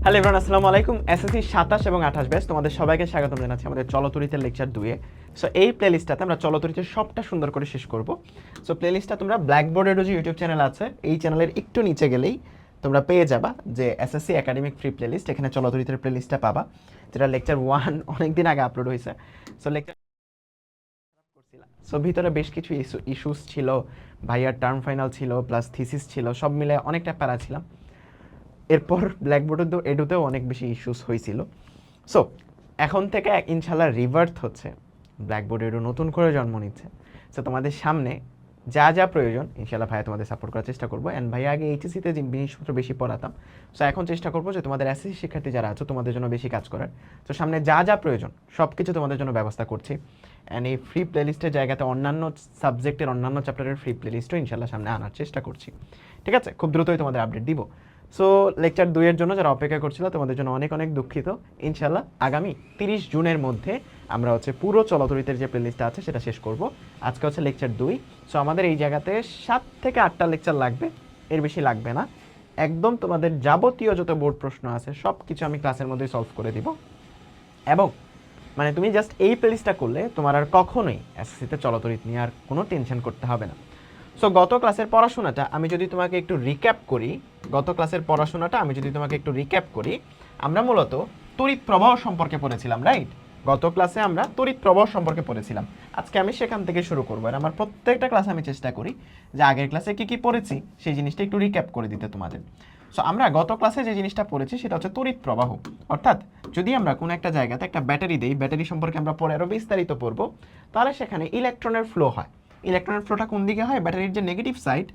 Hello everyone, আসসালামু আলাইকুম। SSC 27 এবং 28 ব্যাচ তোমাদের সবাইকে স্বাগতম জানাচ্ছি আমাদের চলতরিতের লেকচার 2 এ। সো এই প্লেলিস্টটাতে আমরা চলতরিতের সবটা সুন্দর করে শেষ করব। সো প্লেলিস্টটা তোমরা ব্ল্যাকবোর্ডেরও যে ইউটিউব চ্যানেল আছে এই চ্যানেলের একটু নিচে গেলেই তোমরা পেয়ে যাবা যে এসএসসি একাডেমিক ফ্রি প্লেলিস্ট। এখানে চলতরিতের প্লেলিস্টটা পাবা, যেটা লেকচার 1 অনেক দিন আগে আপলোড হয়েছে। সো লেকচার ভিতরে বেশ কিছু ইস্যুস ছিল, ভাইয়ার টার্ম ফাইনাল ছিল, প্লাস থিসিস ছিল, সব মিলে অনেকটা প্যারা ছিলাম। এরপর ব্ল্যাকবোর্ডেও এডুতেও অনেক বেশি ইস্যুস হয়েছিল। সো এখন থেকে ইনশাল্লাহ রিভার্ট হচ্ছে, ব্ল্যাকবোর্ড এডু নতুন করে জন্ম নিচ্ছে। সো তোমাদের সামনে যা যা প্রয়োজন ইনশাল্লাহ ভাইয়া তোমাদের সাপোর্ট করার চেষ্টা করবো। অ্যান্ড ভাইয়া আগে এইচএসিতে যে জিনিসপত্র বেশি পড়াতাম, সো এখন চেষ্টা করবো যে তোমাদের এসএসসি শিক্ষার্থী যারা আছো তোমাদের জন্য বেশি কাজ করার। তো সামনে যা যা প্রয়োজন সব কিছু তোমাদের জন্য ব্যবস্থা করছি। অ্যান্ড এই ফ্রি প্লেলিস্টের জায়গাতে অন্যান্য সাবজেক্টের অন্যান্য চ্যাপ্টারের ফ্রি প্লেলিস্টও ইনশাল্লাহ সামনে আনার চেষ্টা করছি। ঠিক আছে, খুব দ্রুতই তোমাদের আপডেট দিব। সো লেকচার 2 এর জন্য যারা অপেক্ষা করছিল তোমাদের জন্য অনেক অনেক দুঃখিত। ইনশাল্লাহ আগামী 30 জুনের মধ্যে আমরা হচ্ছে পুরো চলতরিতের যে প্লেলিস্টটা আছে সেটা শেষ করব। আজকে হচ্ছে লেকচার 2। সো আমাদের এই জায়গাতে 7 থেকে 8টা লেকচার লাগবে, এর বেশি লাগবে না। একদম তোমাদের যাবতীয় যত বোর্ড প্রশ্ন আছে সব কিছু আমি ক্লাসের মধ্যেই সলভ করে দিব। এবং মানে তুমি জাস্ট এই প্লেলিস্টটা করলে তোমার আর কখনোই এসএসসিতে চলতরিত নিয়ে আর কোনো টেনশন করতে হবে না। সো গত ক্লাসের পড়াশোনাটা আমি যদি তোমাকে একটু রিক্যাপ করি, আমরা মূলত তড়িৎ প্রবাহ সম্পর্কে পড়েছিলাম, রাইট? গত ক্লাসে আমরা তড়িৎ প্রবাহ সম্পর্কে পড়েছিলাম। আজকে আমি সেখান থেকে শুরু করবো। আর আমার প্রত্যেকটা ক্লাসে আমি চেষ্টা করি যে আগের ক্লাসে কী কী পড়েছি সেই জিনিসটা একটু রিক্যাপ করে দিতে তোমাদের। সো আমরা গত ক্লাসে যে জিনিসটা পড়েছি সেটা হচ্ছে তড়িৎ প্রবাহ। অর্থাৎ যদি আমরা কোনো একটা জায়গাতে একটা ব্যাটারি দেই, ব্যাটারি সম্পর্কে আমরা পরে আরও বিস্তারিত পড়বো, তাহলে সেখানে ইলেকট্রনের ফ্লো হয়। ইলেকট্রনের ফ্লোটা কোন দিকে হয়? ব্যাটারির যে নেগেটিভ সাইড,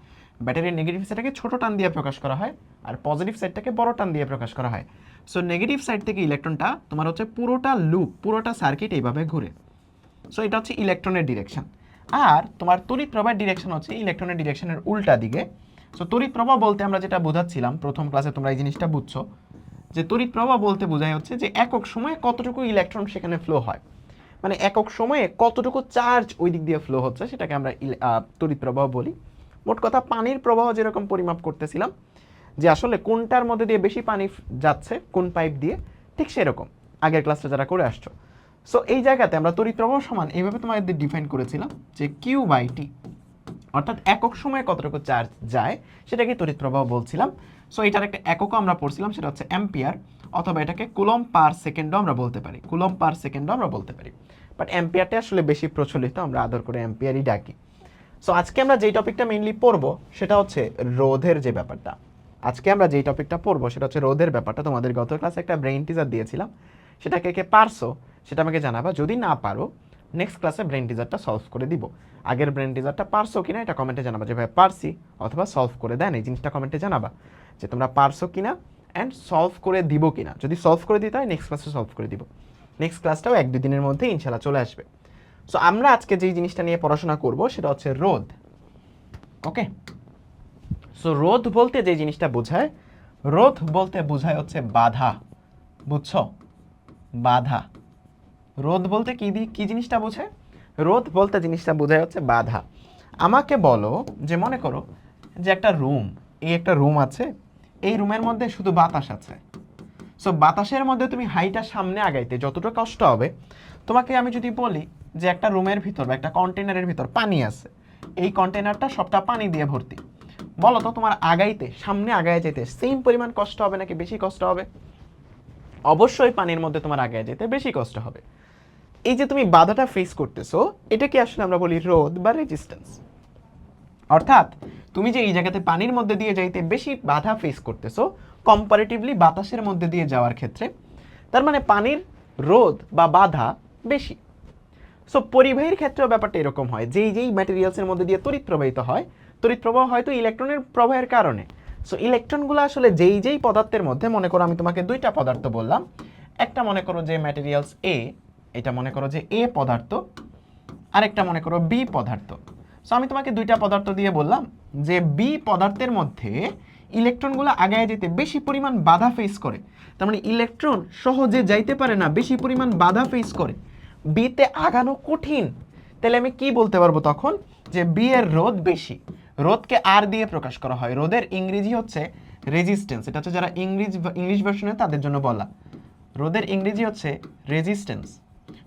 ব্যাটারির নেগেটিভ সাইডটাকে ছোটো টান দিয়ে প্রকাশ করা হয়, আর পজিটিভ সাইডটাকে বড় টান দিয়ে প্রকাশ করা হয়। সো নেগেটিভ সাইড থেকে ইলেকট্রনটা তোমার হচ্ছে পুরোটা লুপ, পুরোটা সার্কিট এইভাবে ঘুরে। সো এটা হচ্ছে ইলেকট্রনের ডিরেকশন। আর তোমার তড়িৎ প্রবাহের ডিরেকশন হচ্ছে ইলেকট্রনের ডিরেকশনের উল্টা দিকে। সো তড়িৎ প্রবাহ বলতে আমরা যেটা বোঝাচ্ছিলাম প্রথম ক্লাসে, তোমরা এই জিনিসটা বুঝছো যে তড়িৎ প্রবাহ বলতে বোঝায় হচ্ছে যে একক সময়ে কতটুকু ইলেকট্রন সেখানে ফ্লো হয়, মানে একক সময়ে কতটুকু চার্জ ওই দিক দিয়ে ফ্লো হচ্ছে সেটাকে আমরা তড়িৎ প্রবাহ বলি। মোট কথা পানির প্রবাহ যেরকম পরিমাপ করতেছিলাম যে আসলে কোনটার মধ্যে দিয়ে বেশি পানি যাচ্ছে কোন পাইপ দিয়ে, ঠিক সেরকম আগের ক্লাসটা যারা করে আসছো। সো এই জায়গাতে আমরা তড়িৎ প্রবাহ সমান এইভাবে তোমাদের ডিফাইন করেছিলাম যে কিউ বাই টি, অর্থাৎ একক সময়ে কতটুকু চার্জ যায় সেটাকে তড়িৎ প্রবাহ বলছিলাম। সো এটার একটা এককও আমরা পড়ছিলাম, সেটা হচ্ছে অ্যাম্পিয়ার, অথবা এটাকে কুলম্ব পার সেকেন্ডও আমরা বলতে পারি, বাট অ্যাম্পিয়ারটা আসলে বেশি প্রচলিত, আমরা আদর করে অ্যাম্পিয়ারই ডাকি। সো আজকে আমরা যেই টপিকটা মেইনলি পড়বো সেটা হচ্ছে রোধের যে ব্যাপারটা। রোধের ব্যাপারটা। তোমাদের গত ক্লাসে একটা ব্রেইন টিজার দিয়েছিলাম, সেটাকে কে পারছো সেটা আমাকে জানাবা। যদি না পারো নেক্সট ক্লাসে ব্রেইন টিজারটা সলভ করে দিব। আগের ব্রেইন টিজারটা পারছো কিনা এটা কমেন্টে জানাবা, যে ভাই পারছি অথবা সলভ করে দেন, এই জিনিসটা কমেন্টে জানাবা যে তোমরা পারছো কিনা অ্যান্ড সলভ করে দিব কিনা। যদি সলভ করে দিতে হয় নেক্সট ক্লাসে সলভ করে দিব। নেক্সট ক্লাসটাও 1-2 দিনের মধ্যে ইনশাল্লাহ চলে আসবে। সো আমরা আজকে যেই জিনিসটা নিয়ে পড়াশোনা করব সেটা হচ্ছে রোধ। ওকে, সো রোধ বলতে যে জিনিসটা বোঝায়, হচ্ছে বাধা। বুঝছো? বাধা। রোধ বলতে কি জিনিসটা বোঝায়? রোধ বলতে জিনিসটা বোঝায় হচ্ছে বাধা। আমাকে বলো যে মনে করো যে একটা রুম আছে, এই রুমের মধ্যে শুধু বাতাস আছে। সো বাতাসের মধ্যে তুমি হাইটা সামনে আগাইতে যতটা কষ্ট হবে, তোমাকে আমি যদি বলি যে একটা রুমের ভিতর বা একটা কন্টেনারের ভিতর পানি আছে, এই কন্টেনারটা সবটা পানি দিয়ে ভর্তি, বলো তো তোমার সামনে আগায় যেতে সেম পরিমাণ কষ্ট হবে নাকি বেশি কষ্ট হবে? অবশ্যই পানির মধ্যে তোমার আগায় যেতে বেশি কষ্ট হবে। এই যে তুমি বাধাটা ফেস করতেছো, এটাকে আসলে আমরা বলি রোধ বা রেজিস্ট্যান্স। অর্থাৎ তুমি যে এই জায়গাতে পানির মধ্যে দিয়ে যাইতে বেশি বাধা ফেস করতেছো কম্পারেটিভলি বাতাসের মধ্যে দিয়ে যাওয়ার ক্ষেত্রে, তার মানে পানির রোধ বা বাধা বেশি। সো পরিবাহীর ক্ষেত্রেও ব্যাপারটা এরকম হয়, যেই ম্যাটেরিয়ালসের মধ্যে দিয়ে তড়িৎ প্রবাহিত হয়, তড়িৎ প্রবাহ হয়তো ইলেকট্রনের প্রবাহের কারণে। সো ইলেকট্রনগুলো আসলে যেই পদার্থের মধ্যে, মনে করো আমি তোমাকে 2টা পদার্থ বললাম, একটা মনে করো যে ম্যাটেরিয়ালস এ, এটা মনে করো যে এ পদার্থ, আরেকটা মনে করো বি পদার্থ। সো আমি তোমাকে 2টা পদার্থ দিয়ে বললাম যে বি পদার্থের মধ্যে ইলেকট্রনগুলো আগায় যেতে বেশি পরিমাণ বাধা ফেস করে, তার মানে ইলেকট্রন সহজে যাইতে পারে না, বেশি পরিমাণ বাধা ফেস করে, বিতে আগানো কঠিন। তাহলে আমি কি বলতে পারবো তখন? যে বি এর রোধ বেশি। রোধকে আর দিয়ে প্রকাশ করা হয়, রোধের ইংরেজি হচ্ছে রেজিস্ট্যান্স, এটা হচ্ছে যারা ইংলিশ ভার্সনে তাদের জন্য বলা। রোদের ইংরেজি হচ্ছে রেজিস্ট্যান্স।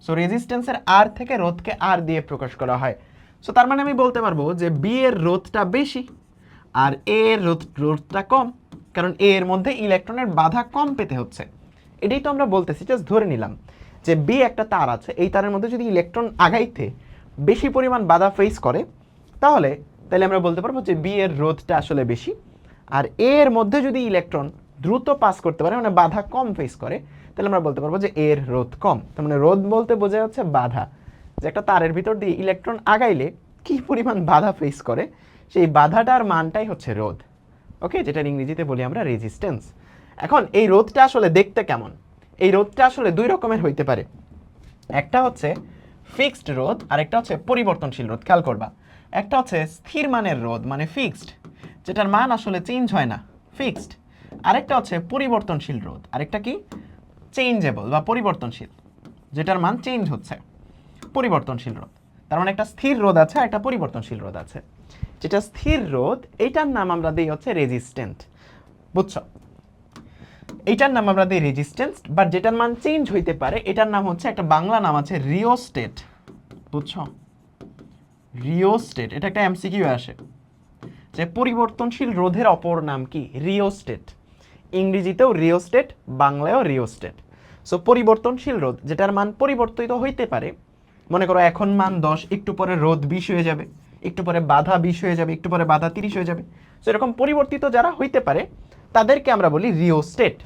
সো রেজিস্ট্যান্সের আর থেকে রোধকে আর দিয়ে প্রকাশ করা হয়। সো তার মানে আমি বলতে পারবো যে বি এর রোধটা বেশি আর এ এর রোধটা কম, কারণ এ এর মধ্যে ইলেকট্রনের বাধা কম পেতে হচ্ছে। এটাই তো আমরা বলতেছি, জাস্ট ধরে নিলাম যে বি একটা তার আছে, এই তারের মধ্যে যদি ইলেকট্রন আগাইতে বেশি পরিমাণ বাধা ফেস করে তাহলে আমরা বলতে পারবো যে বি এর রোধটা আসলে বেশি। আর এ এর মধ্যে যদি ইলেকট্রন দ্রুত পাস করতে পারে, মানে বাধা কম ফেস করে, তাহলে আমরা বলতে পারবো যে এর রোধ কম। তার মানে রোধ বলতে বোঝা যাচ্ছে বাধা, যে একটা তারের ভিতর দিয়ে ইলেকট্রন আগাইলে কি পরিমাণ বাধা ফেস করে, সেই বাধাটার মানটাই হচ্ছে রোধ। ওকে, যেটার ইংরেজিতে বলি আমরা রেজিস্ট্যান্স। এখন এই রোধটা আসলে দেখতে কেমন? এই রোধটা আসলে দুই রকমের হইতে পারে। একটা হচ্ছে ফিক্সড রোধ আর একটা হচ্ছে পরিবর্তনশীল রোধ। খেয়াল করবা, একটা হচ্ছে স্থির মানের রোধ মানে ফিক্সড, যেটার মান আসলে চেঞ্জ হয় না, ফিক্সড। আরেকটা হচ্ছে পরিবর্তনশীল রোধ, আরেকটা কি চেঞ্জেবল বা পরিবর্তনশীল, যেটার মান চেঞ্জ হচ্ছে, পরিবর্তনশীল রোধ। তার মানে একটা স্থির রোধ আছে আর একটা পরিবর্তনশীল রোধ আছে। যেটা স্থির রোধ এইটার নাম আমরা দিই হচ্ছে রেজিস্ট্যান্ট, বুঝছো? এইটার নাম আমরা দিই রেজিস্ট্যান্স। বাট যেটার মান চেঞ্জ হইতে পারে এটার নাম হচ্ছে, একটা বাংলা নাম আছে রিওস্টেট, বুঝছো? রিওস্টেট, এটা একটা এমসিকিউ আসে যে পরিবর্তনশীল রোধের অপর নাম কি? রিওস্টেট। ইংরেজিতেও রিওস্টেট, বাংলায়ও রিওস্টেট। সো পরিবর্তনশীল রোধ যেটার মান পরিবর্তিত হইতে পারে, মনে করো এখন মান 10, একটু পরে রোধ 20 হয়ে যাবে, একটু পরে বাধা 20 হয়ে যাবে, একটু পরে বাধা 30 হয়ে যাবে। সো এরকম পরিবর্তিত যারা হইতে পারে তাদেরকে আমরা বলি রিওস্টেট।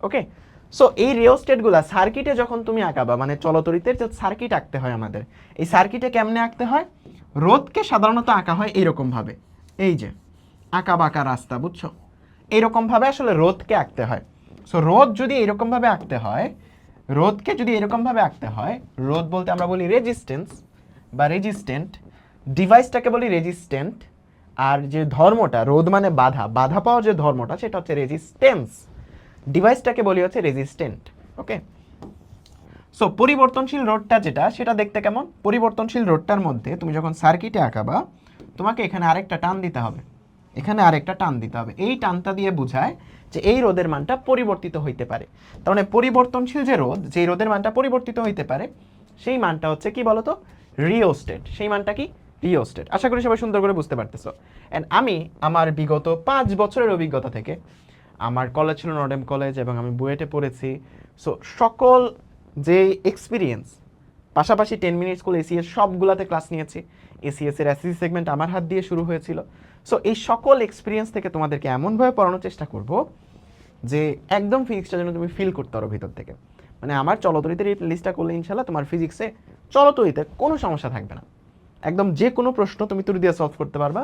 ওকে, সো এই রিওস্টেটগুলা সার্কিটে যখন তুমি আঁকাবা, মানে চলতরিতের যে সার্কিট আঁকতে হয় আমাদের, এই সার্কিটে কেমনে আঁকতে হয়? রোধকে সাধারণত আঁকা হয় এইরকম ভাবে, এই যে আঁকা বাঁকা রাস্তা, বুঝছো? এইরকম ভাবে আসলে রোধকে আঁকতে হয়। সো রোধ যদি এরকম ভাবে আঁকতে হয়, রোধকে যদি এরকম ভাবে আঁকতে হয়, রোধ বলতে আমরা বলি রেজিস্ট্যান্স বা রেজিস্ট্যান্ট, ডিভাইসটাকে বলি রেজিস্ট্যান্ট, আর যে ধর্মটা, রোধ মানে বাধা, বাধা পাওয়ার যে ধর্মটা সেটা হচ্ছে রেজিস্ট্যান্স, ডিভাইসটাকে বলি হচ্ছে রেজিস্ট্যান্ট। ওকে, সো পরিবর্তনশীল রোধটা যেটা, সেটা দেখতে কেমন? পরিবর্তনশীল রোধটার মধ্যে তুমি যখন সার্কিটে আঁকাবা, তোমাকে এখানে আরেকটা টান দিতে হবে, এখানে আরেকটা টান দিতে হবে। এই টানটা দিয়ে বোঝায় যে এই রোধের মানটা পরিবর্তিত হইতে পারে। তার মানে পরিবর্তনশীল যে রোধ, যেই রোধের মানটা পরিবর্তিত হইতে পারে, সেই মানটা হচ্ছে কি বলতো? রিওস্টেট। সেই মানটা কি? রিওস্টেট। আশা করি সবাই সুন্দর করে বুঝতে পারতেছো। অ্যান্ড আমি আমার বিগত 5 বছরের অভিজ্ঞতা থেকে, আমার কলেজ ছিল নর্ডেম কলেজ এবং আমি বুয়েটে পড়েছি, সো সকল যে এক্সপিরিয়েন্স, পাশাপাশি 10 মিনিট স্কুল এসিএস সবগুলাতে ক্লাস নিয়েছি। এসিএস এর এসএসসি সেগমেন্ট আমার হাত দিয়ে শুরু হয়েছিল। সো এই সকল এক্সপিরিয়েন্স থেকে তোমাদেরকে এমনভাবে পড়ানোর চেষ্টা করব যে একদম ফিজিক্সটা যেন তুমি ফিল করতে পারো ভিতর থেকে। মানে আমার চলতরিতের এই লিস্টটা করলে ইনশাল্লাহ তোমার ফিজিক্সে, চলতরিতে কোনো সমস্যা থাকবে না। একদম যে কোনো প্রশ্ন তুমি তুলি দিয়ে সলভ করতে পারবা।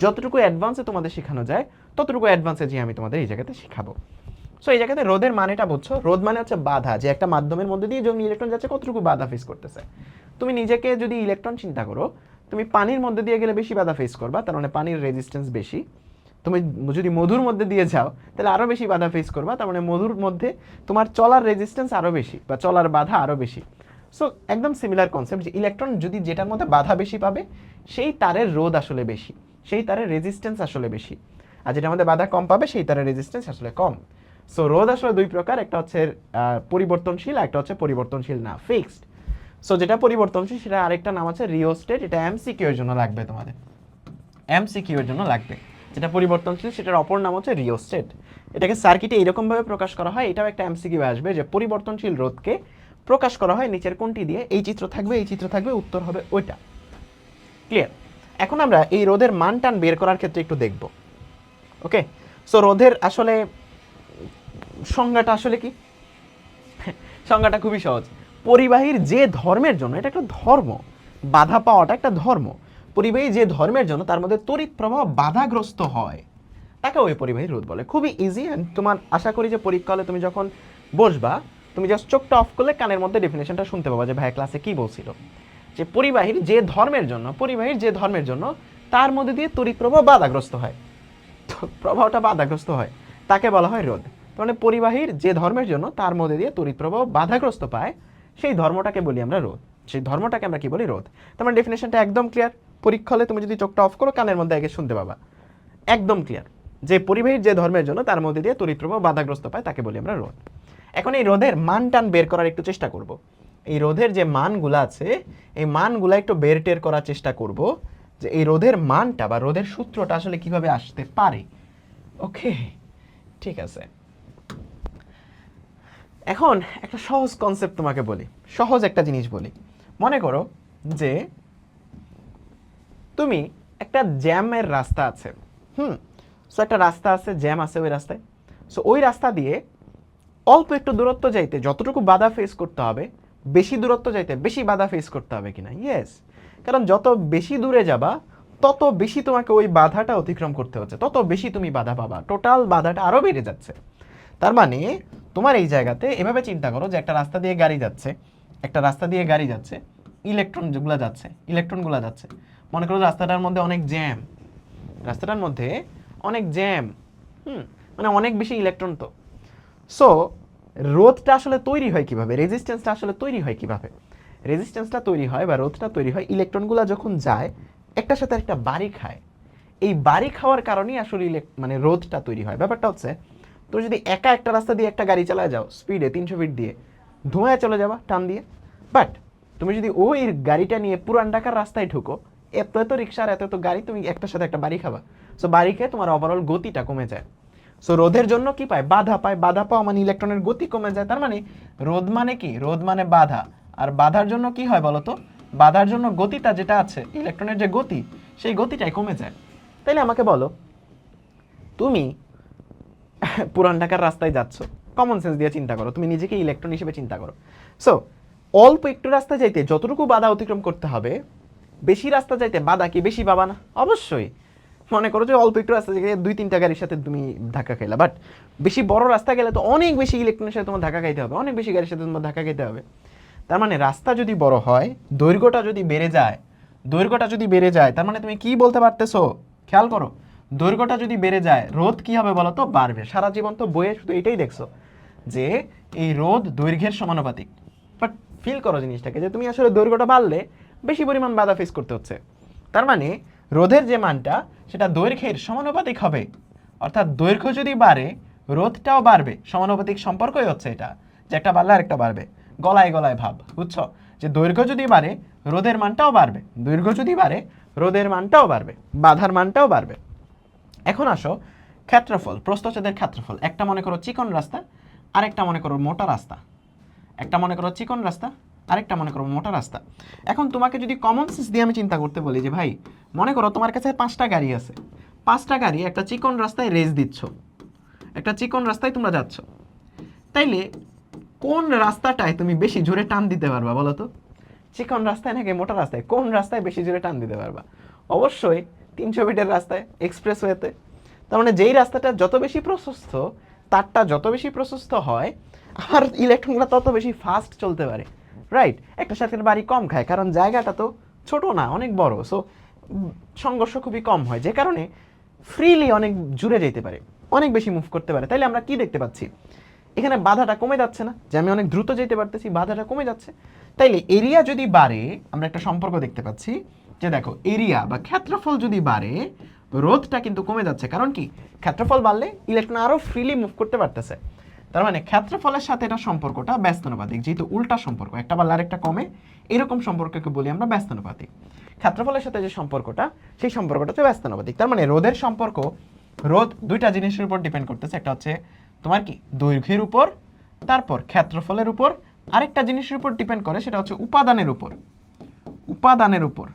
যতটুকু অ্যাডভান্সে তোমাদের শেখানো যায় ততটুকু অ্যাডভান্সে যে আমি তোমাদের এই জায়গাতে শেখাবো। সো এই জায়গাতে রোধের মানেটা বুঝছো? রোধ মানে হচ্ছে বাধা, যে একটা মাধ্যমের মধ্যে দিয়ে যখন ইলেকট্রন যাচ্ছে কতটুকু বাধা ফেস করতেছে। তুমি নিজেকে যদি ইলেকট্রন চিন্তা করো, তুমি পানির মধ্যে দিয়ে গেলে বেশি বাধা ফেস করবা, তার মানে পানির রেজিস্ট্যান্স বেশি। তুমি যদি মধুর মধ্যে দিয়ে যাও তাহলে আরও বেশি বাধা ফেস করবা, তার মানে মধুর মধ্যে তোমার চলার রেজিস্ট্যান্স আরও বেশি বা চলার বাধা আরও বেশি। সো একদম সিমিলার কনসেপ্ট, যে ইলেকট্রন যদি যেটার মধ্যে বাধা বেশি পাবে সেই তারের রোধ আসলে বেশি, সেই তারের রেজিস্ট্যান্স আসলে বেশি। আর যেটার মধ্যে বাধা কম পাবে সেই তারের রেজিস্ট্যান্স আসলে কম। সো রোধ আসলে দুই প্রকার, একটা হচ্ছে পরিবর্তনশীল, একটা হচ্ছে পরিবর্তনশীল না, ফিক্সড। সো যেটা পরিবর্তনশীল সেটা আরেকটা নাম আছে রিওস্টেট। এটা এমসিকিউ এর জন্য লাগবে তোমাদের, এমসিকিউ এর জন্য লাগবে। যেটা পরিবর্তনশীল সেটার অপর নাম হচ্ছে রিওস্টেট। এটাকে সার্কিটে এরকমভাবে প্রকাশ করা হয়, এটাও একটা এমসিকিউ আসবে যে পরিবর্তনশীল রোধকে প্রকাশ করা হয় নিচের কোনটি দিয়ে? এই চিত্র থাকবে, এই চিত্র থাকবে, উত্তর হবে ওইটা। ক্লিয়ার? এখন আমরা এই রোধের মান টান বের করার ক্ষেত্রে একটু দেখব। ওকে, সো রোধের আসলে সংজ্ঞাটা আসলে কি? সংজ্ঞাটা খুবই সহজ। পরিবাহীর যে ধর্মের জন্য, এটা একটা ধর্ম, বাধা পাওয়াটা একটা ধর্ম। পরিবাহী যে ধর্মের জন্য তার মধ্যে তড়িৎ প্রবাহ বাধাগ্রস্ত হয় তাকে ওই পরিবাহী রোধ বলে। খুবই ইজি। অ্যান্ড তোমার আশা করি যে পরীক্ষা হলে তুমি যখন বসবা, তুমি জাস্ট চোখটা অফ করলে কানের মধ্যে ডেফিনেশনটা শুনতে পাবা যে ভাই ক্লাসে কি বলছিল। যে পরিবাহীর যে ধর্মের জন্য, পরিবাহীর যে ধর্মের জন্য তার মধ্যে দিয়ে তড়িৎ প্রবাহ বাধাগ্রস্ত হয়, প্রবাহটা বাধাগ্রস্ত হয়, তাকে বলা হয় রোধ। মানে পরিবাহীর যে ধর্মের জন্য তার মধ্যে দিয়ে তড়িৎ প্রবাহ বাধাগ্রস্ত পায়, সেই ধর্মটাকে বলি আমরা রোধ। সেই ধর্মটাকে আমরা কি বলি? রোধ। তোমার ডেফিনেশনটা একদম ক্লিয়ার। পরীক্ষা হলে তুমি যদি চোখটা অফ করো কানের মধ্যে আগে শুনতে পাবা, একদম ক্লিয়ার। যে পরিবাহীর যে ধর্মের জন্য তার মধ্যে দিয়ে তড়িৎ প্রবাহ বাধাগ্রস্ত পায় তাকে বলি আমরা রোধ। এখন এই রোধের মান টান বের করার একটু চেষ্টা করব। এই রোধের যে মানগুলো আছে এই মানগুলো একটু বের টের করার চেষ্টা করব যে এই রোধের মানটা বা রোধের সূত্রটা আসলে কিভাবে আসতে পারে। ওকে, ঠিক আছে। এখন একটা সহজ কনসেপ্ট তোমাকে বলি, সহজ একটা জিনিস বলি। মনে করো যে তুমি একটা জ্যামের রাস্তা আছে, সো একটা রাস্তা আছে, জ্যাম আছে ওই রাস্তায়। সো ওই রাস্তা দিয়ে অল্প একটু দূরত্ব যাইতে যতটুকু বাধা ফেস করতে হবে, বেশি দূরত্ব যাইতে বেশি বাধা ফেস করতে হবে কিনা? ইয়েস, কারণ যত বেশি দূরে যাবা তত বেশি তোমাকে ওই বাধাটা অতিক্রম করতে হচ্ছে, তত বেশি তুমি বাধা পাবা, টোটাল বাধাটা আরও বেড়ে যাচ্ছে। তার মানে তোমার এই জায়গাতে এভাবে চিন্তা করো যে একটা রাস্তা দিয়ে গাড়ি যাচ্ছে, একটা রাস্তা দিয়ে গাড়ি যাচ্ছে, ইলেকট্রনগুলো যাচ্ছে, ইলেকট্রনগুলো যাচ্ছে। মনে করো রাস্তাটার মধ্যে অনেক জ্যাম, রাস্তাটার মধ্যে অনেক জ্যাম, মানে অনেক বেশি ইলেকট্রন। তো সো রোধটা আসলে তৈরি হয় কিভাবে, রেজিস্ট্যান্সটা আসলে তৈরি হয় কিভাবে? রেজিস্ট্যান্সটা তৈরি হয় বা রোধটা তৈরি হয় ইলেকট্রনগুলো যখন যায় একটার সাথে একটা বাড়ি খায়, এই বাড়ি খাওয়ার কারণেই আসলে মানে রোধটা তৈরি হয়। ব্যাপারটা হচ্ছে তুমি যদি একা একটা রাস্তা দিয়ে একটা গাড়ি চালায় যাও স্পিডে 300 ফিট দিয়ে, ধোঁয়ায় চলে যাবা টান দিয়ে। বাট তুমি যদি ওই গাড়িটা নিয়ে পুরান ঢাকার রাস্তায় ঢুকো, এত এত রিক্সার এত এত গাড়ি, তুমি একটার সাথে একটা বাড়ি খাবা। সো বাড়ি খেয়ে তোমার ওভারঅল গতিটা কমে যায়। সো রোধের জন্য কি পায়? বাধা পায়। বাধা পাওয়া মানে ইলেকট্রনের গতি কমে যায়। তার মানে রোধ মানে কি? রোধ মানে বাধা। আর বাধার জন্য কি হয় বলতো? বাধার জন্য গতিটা যেটা আছে, ইলেকট্রনের যে গতি, সেই গতিটাই কমে যায়। তাইলে আমাকে বলো, তুমি পুরান ঢাকার রাস্তায় যাচ্ছ, কমন সেন্স দিয়ে চিন্তা করো, তুমি নিজেকে ইলেকট্রন হিসেবে চিন্তা করো। সো অল্প একটু রাস্তা যাইতে যতটুকু বাধা অতিক্রম করতে হবে, বেশি রাস্তা যাইতে বাধা কি বেশি পাবা না? অবশ্যই। মনে করো যে অল্প একটু রাস্তা গেলে 2-3টা গাড়ির সাথে তুমি ধাক্কা খাইলা, বাট বেশি বড় রাস্তা গেলে তো অনেক বেশি ইলেকট্রনের সাথে তোমার ধাক্কা খাইতে হবে, অনেক বেশি গাড়ির সাথে তোমার ধাক্কা খাইতে হবে। তার মানে রাস্তা যদি বড় হয়, দৈর্ঘ্যটা যদি বেড়ে যায়, দৈর্ঘ্যটা যদি বেড়ে যায়, তার মানে তুমি কি বলতে পারতেছো? খেয়াল করো, দৈর্ঘ্যটা যদি বেড়ে যায় রোধ কি হবে বলো তো? বাড়বে। সারা জীবন তো বইয়ে শুধু এটাই দেখছো যে এই রোধ দৈর্ঘ্যের সমানুপাতিক। বাট ফিল করো জিনিসটাকে যে তুমি আসলে দৈর্ঘ্যটা বাড়লে বেশি পরিমাণ বাধা ফেস করতে হচ্ছে। তার মানে রোধের যে মানটা সেটা দৈর্ঘ্যের সমানুপাতিক হবে, অর্থাৎ দৈর্ঘ্য যদি বাড়ে রোধটাও বাড়বে। সমানুপাতিক সম্পর্কই হচ্ছে এটা, যে একটা বাড়লে আরেকটা বাড়বে, গলায় গলায় ভাব, বুঝছো? যে দৈর্ঘ্য যদি বাড়ে রোধের মানটাও বাড়বে, দৈর্ঘ্য যদি বাড়ে রোধের মানটাও বাড়বে, বাধার মানটাও বাড়বে। এখন আসো ক্ষেত্রফল, প্রস্থচ্ছেদের ক্ষেত্রফল। একটা মনে করো চিকন রাস্তা, আরেকটা মনে করো মোটা রাস্তা। একটা মনে করো চিকন রাস্তা, আরেকটা মনে করো মোটা রাস্তা। এখন তোমাকে যদি কমন সেন্স দিয়ে আমি চিন্তা করতে বলি যে ভাই মনে করো তোমার কাছে 5টা গাড়ি আছে, 5টা গাড়ি একটা চিকন রাস্তায় রেস দিচ্ছ, একটা চিকন রাস্তায় তোমরা যাচ্ছ, তাইলে কোন রাস্তাটায় তুমি বেশি জোরে টান দিতে পারবা বলো তো? চিকন রাস্তায় নাকি মোটা রাস্তায়? কোন রাস্তায় বেশি জোরে টান দিতে পারবা? অবশ্যই 300 ফিটের রাস্তায়, এক্সপ্রেসওয়েতে। তার মানে যেই রাস্তাটা যত বেশি প্রশস্ত, তারটা যত বেশি প্রশস্ত হয়, আর ইলেকট্রনগুলো তত বেশি ফাস্ট চলতে পারে, রাইট? একটা সাথে বাড়ি কম খায়, কারণ জায়গাটা তো ছোট না, অনেক বড়। সো সংঘর্ষ খুবই কম হয়, যে কারণে ফ্রিলি অনেক জুড়ে যেতে পারে, অনেক বেশি মুভ করতে পারে। তাইলে আমরা কি দেখতে পাচ্ছি? এখানে বাধাটা কমে যাচ্ছে না, যে আমি অনেক দ্রুত যেতে পারতেছি, বাধাটা কমে যাচ্ছে। তাইলে এরিয়া যদি বাড়ে, আমরা একটা সম্পর্ক দেখতে পাচ্ছি যে দেখো এরিয়া বা ক্ষেত্রফল যদি বাড়ে রোধটা কিন্তু কমে যাচ্ছে। কারণ কি? ক্ষেত্রফল বাড়লে ইলেকট্রন আরো ফ্রিলি মুভ করতে পারতেছে। তার মানে ক্ষেত্রফলের সাথে এটা সম্পর্কটা ব্যস্তানুপাতিক, যেহেতু উল্টা সম্পর্ক, একটা বাড়লে আরেকটা কমে, এরকম সম্পর্ককে বলি আমরা ব্যস্তানুপাতিক। ক্ষেত্রফলের সাথে যে সম্পর্কটা, সেই সম্পর্কটা হচ্ছে ব্যস্তানুপাতিক। তার মানে রোধের সম্পর্ক, রোধ দুইটা জিনিসের উপর ডিপেন্ড করতেছে। একটা হচ্ছে তোমার কি দৈর্ঘ্যের উপর, তারপর ক্ষেত্রফলের উপর, আরেকটা জিনিসের উপর ডিপেন্ড করে, সেটা হচ্ছে উপাদানের উপর। উপাদানের উপর